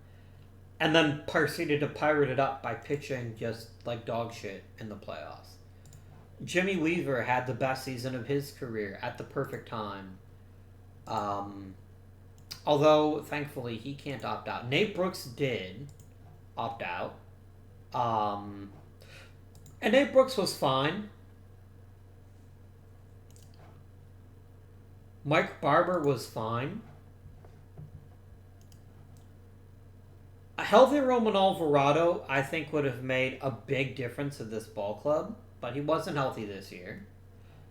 And then proceeded to pirate it up by pitching just like dog shit in the playoffs. Jimmy Weaver had the best season of his career at the perfect time. Although, thankfully, he can't opt out. Nate Brooks did opt out. And Nate Brooks was fine. Mike Barber was fine. A healthy Roman Alvarado, I think, would have made a big difference to this ball club, but he wasn't healthy this year.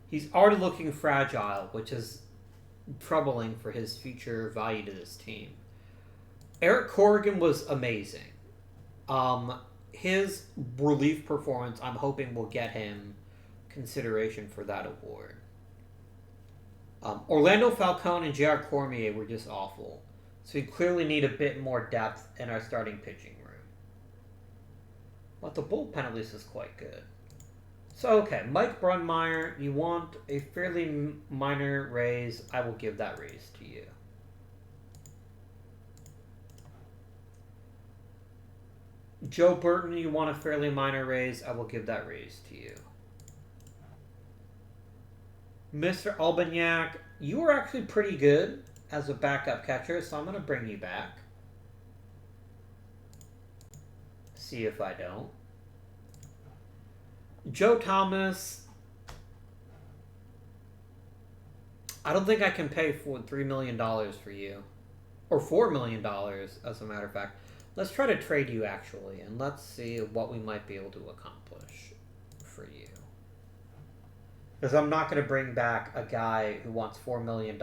He's already looking fragile, which is troubling for his future value to this team. Eric Corrigan was amazing. His relief performance, I'm hoping, will get him consideration for that award. Orlando Falcone and J.R. Cormier were just awful. So we clearly need a bit more depth in our starting pitching But the bullpen at least is quite good. So, okay, Mike Brunmeyer, you want a fairly minor raise. I will give that raise to you. Joe Burton, you want a fairly minor raise. I will give that raise to you. Mr. Albignac, you were actually pretty good as a backup catcher, so I'm going to bring you back. See if I don't. Joe Thomas, I don't think I can pay for $3 million for you. Or $4 million, as a matter of fact. Let's try to trade you, actually, and let's see what we might be able to accomplish for you. Because I'm not going to bring back a guy who wants $4 million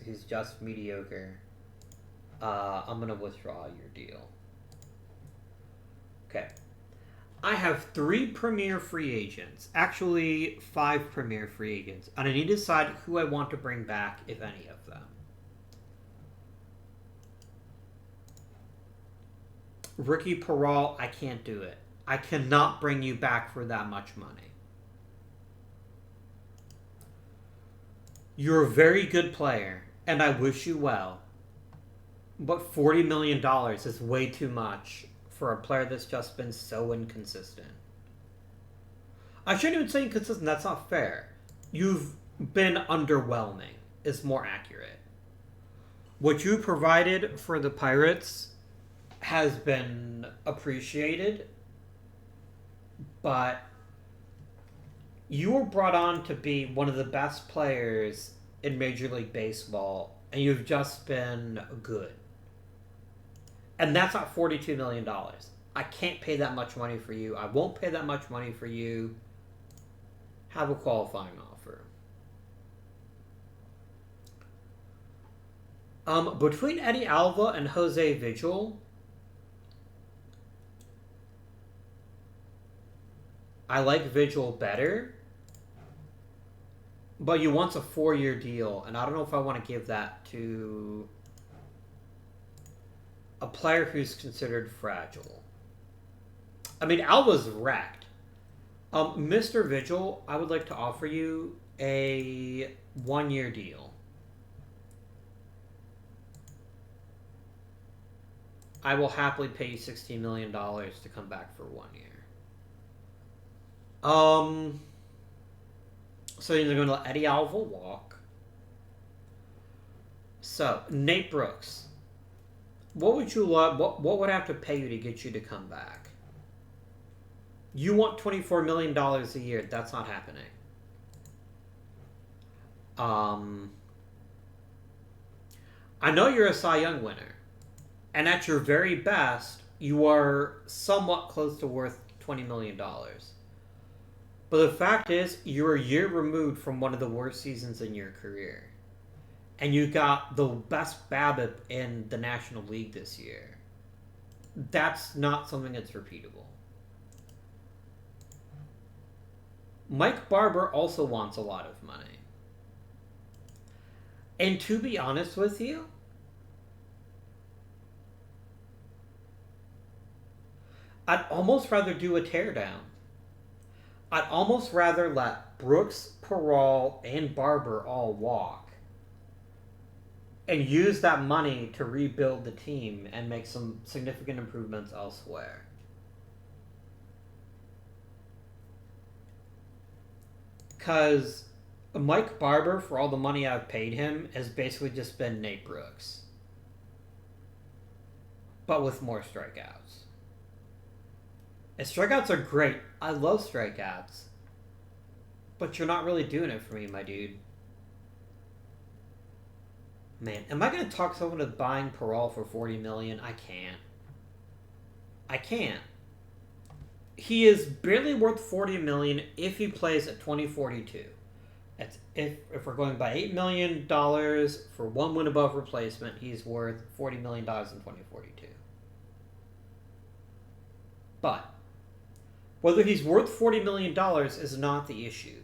who's just mediocre. I'm going to withdraw your deal. Okay. I have 3 premier free agents. Actually, 5 premier free agents. And I need to decide who I want to bring back, if any of them. Ricky Peral, I can't do it. I cannot bring you back for that much money. You're a very good player, and I wish you well. But $40 million is way too much for a player that's just been so inconsistent. I shouldn't even say inconsistent, that's not fair. You've been underwhelming, is more accurate. What you provided for the Pirates has been appreciated, but you were brought on to be one of the best players in Major League Baseball, and you've just been good. And that's not $42 million. I can't pay that much money for you. I won't pay that much money for you. Have a qualifying offer. Between Eddie Alva and Jose Vigil, I like Vigil better. But you want a 4-year deal, and I don't know if I want to give that to a player who's considered fragile. I mean, Alva's wrecked. Mr. Vigil, I would like to offer you a 1-year deal. I will happily pay you $16 million to come back for 1 year. So you're going to let Eddie Alva walk. So, Nate Brooks. What would you love? What would I have to pay you to get you to come back? You want $24 million a year. That's not happening. I know you're a Cy Young winner. And at your very best, you are somewhat close to worth $20 million. But the fact is, you're a year removed from one of the worst seasons in your career. And you got the best BABIP in the National League this year. That's not something that's repeatable. Mike Barber also wants a lot of money. And to be honest with you, I'd almost rather do a teardown. I'd almost rather let Brooks, Peral, and Barber all walk and use that money to rebuild the team and make some significant improvements elsewhere. Because Mike Barber, for all the money I've paid him, has basically just been Nate Brooks. But with more strikeouts. And strikeouts are great. I love strikeouts. But you're not really doing it for me, my dude. Man, am I going to talk someone into buying Peral for $40 million? I can't. I can't. He is barely worth $40 million if he plays at 2042. That's if we're going by $8 million for 1 win above replacement, he's worth $40 million in 2042. But whether he's worth $40 million is not the issue.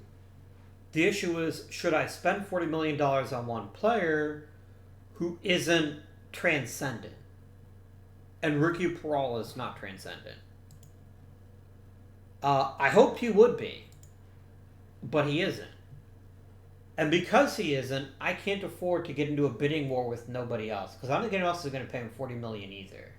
The issue is, should I spend $40 million on one player who isn't transcendent? And Ricky Peral is not transcendent. I hoped he would be, but he isn't. And because he isn't, I can't afford to get into a bidding war with nobody else. Because I don't think anyone else is going to pay him $40 million either.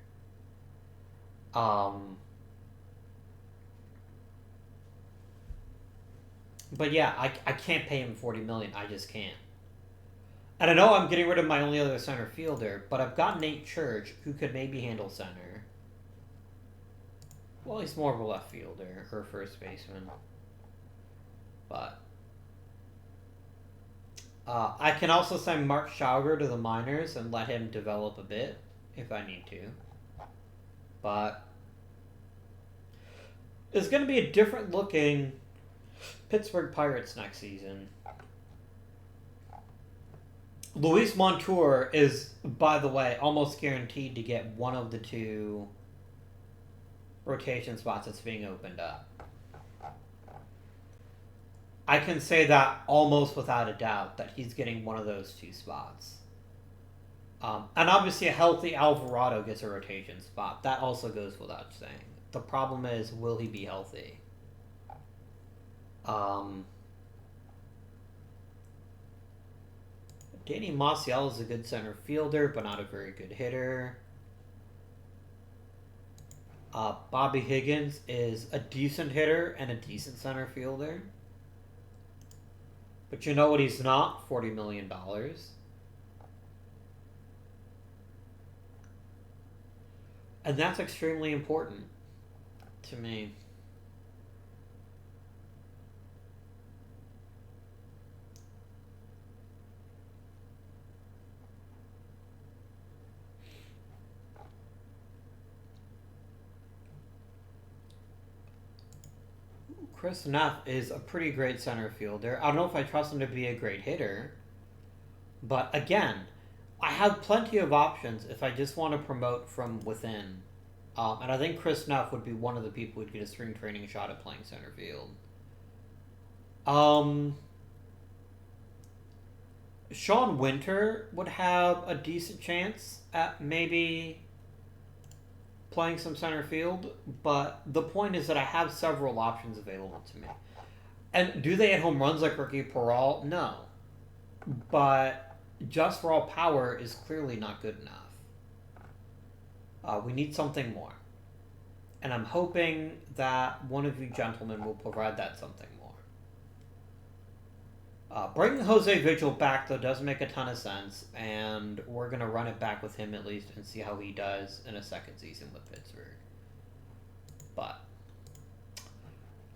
But yeah, I can't pay him $40 million. I just can't. And I know I'm getting rid of my only other center fielder, but I've got Nate Church, who could maybe handle center. Well, he's more of a left fielder or first baseman. But I can also send Mark Schauger to the minors and let him develop a bit if I need to. But it's going to be a different looking Pittsburgh Pirates next season. Luis Montour is, by the way, almost guaranteed to get one of the two rotation spots that's being opened up. I can say that almost without a doubt that he's getting one of those two spots. And obviously a healthy Alvarado gets a rotation spot. That also goes without saying. The problem is, will he be healthy? Danny Maciel is a good center fielder, but not a very good hitter. Bobby Higgins is a decent hitter and a decent center fielder. But you know what he's not? $40 million. And that's extremely important to me. Chris Neff is a pretty great center fielder. I don't know if I trust him to be a great hitter. But again, I have plenty of options if I just want to promote from within. And I think Chris Neff would be one of the people who'd get a spring training shot at playing center field. Sean Winter would have a decent chance at maybe playing some center field, but the point is that I have several options available to me. And do they hit home runs like Ricky Peral? No. But just raw power is clearly not good enough. We need something more. And I'm hoping that one of you gentlemen will provide that something more. Bringing Jose Vigil back, though, does make a ton of sense, and we're going to run it back with him at least and see how he does in a second season with Pittsburgh. But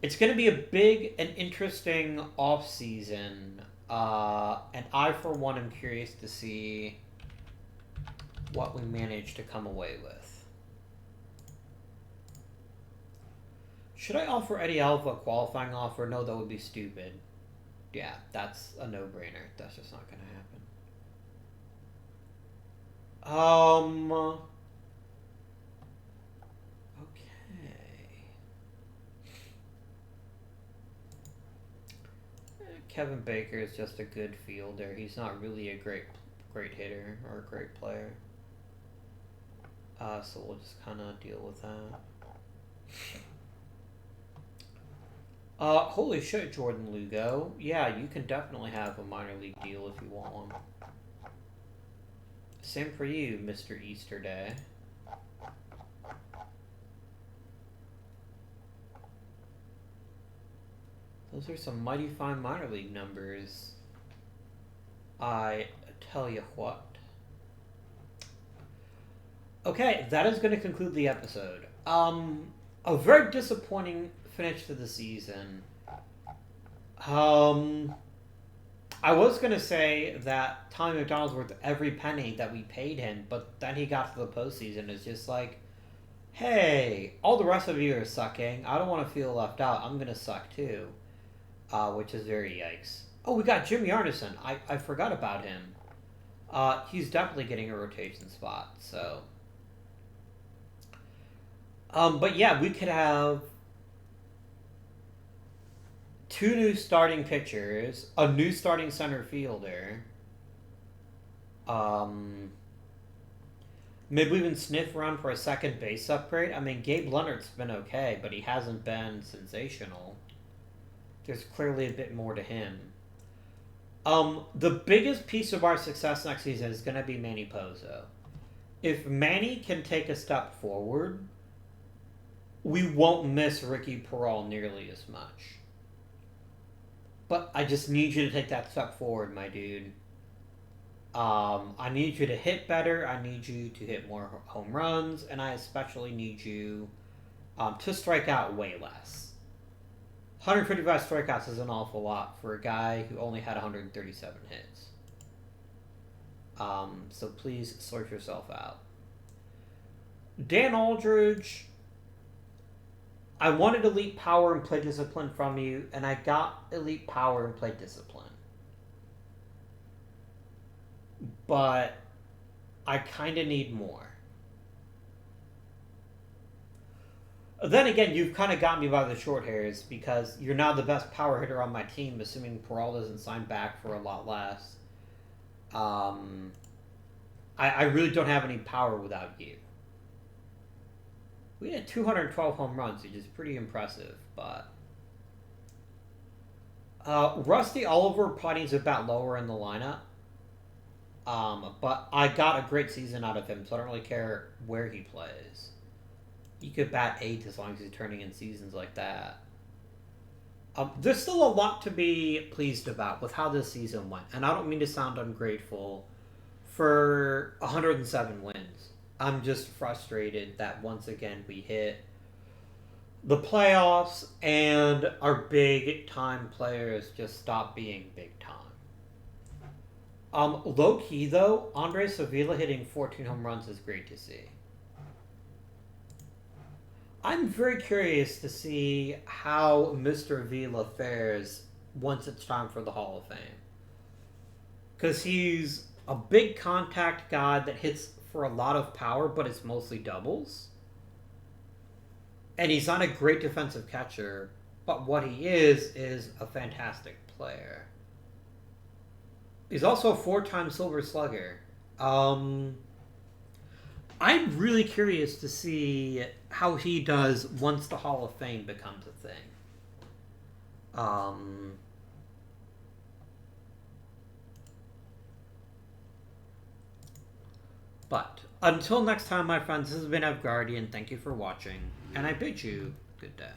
it's going to be a big and interesting offseason, and I, for one, am curious to see what we manage to come away with. Should I offer Eddie Alva a qualifying offer? No, that would be stupid. Yeah, that's a no-brainer. That's just not going to happen. Okay. Kevin Baker is just a good fielder. He's not really a great hitter or a great player. So we'll just kind of deal with that. Holy shit, Jordan Lugo. Yeah, you can definitely have a minor league deal if you want one. Same for you, Mr. Easterday. Those are some mighty fine minor league numbers. I tell you what. Okay, that is going to conclude the episode. A very disappointing finish to the season. I was going to say that Tommy McDonald's worth every penny that we paid him, but then he got to the postseason. It's just like, hey, all the rest of you are sucking. I don't want to feel left out. I'm going to suck too. Which is very yikes. Oh, we got Jimmy Arneson. I forgot about him. He's definitely getting a rotation spot, so. But yeah, we could have 2 new starting pitchers, a new starting center fielder, Maybe even sniff around for a second base upgrade. I mean, Gabe Leonard's been okay, but he hasn't been sensational. There's clearly a bit more to him. The biggest piece of our success next season is going to be Manny Pozo. If Manny can take a step forward, we won't miss Ricky Peral nearly as much. But I just need you to take that step forward, my dude. I need you to hit better. I need you to hit more home runs. And I especially need you to strike out way less. 155 strikeouts is an awful lot for a guy who only had 137 hits. So please sort yourself out. Dan Aldridge, I wanted elite power and play discipline from you, and I got elite power and play discipline. But I kind of need more. Then again, you've kind of got me by the short hairs because you're now the best power hitter on my team, assuming Peral doesn't sign back for a lot less. I really don't have any power without you. We had 212 home runs, which is pretty impressive, but... Rusty Oliver probably needs a bat lower in the lineup. But I got a great season out of him, so I don't really care where he plays. You could bat 8 as long as he's turning in seasons like that. There's still a lot to be pleased about with how this season went, and I don't mean to sound ungrateful for 107 wins. I'm just frustrated that once again we hit the playoffs and our big-time players just stop being big-time. Low-key, though, Andres Avila hitting 14 home runs is great to see. I'm very curious to see how Mr. Avila fares once it's time for the Hall of Fame. Because he's a big contact guy that hits for a lot of power, but it's mostly doubles. And he's not a great defensive catcher, but what he is a fantastic player. He's also a 4-time Silver Slugger. I'm really curious to see how he does once the Hall of Fame becomes a thing. But until next time, my friends, this has been Guardian. Thank you for watching, and I bid you good day.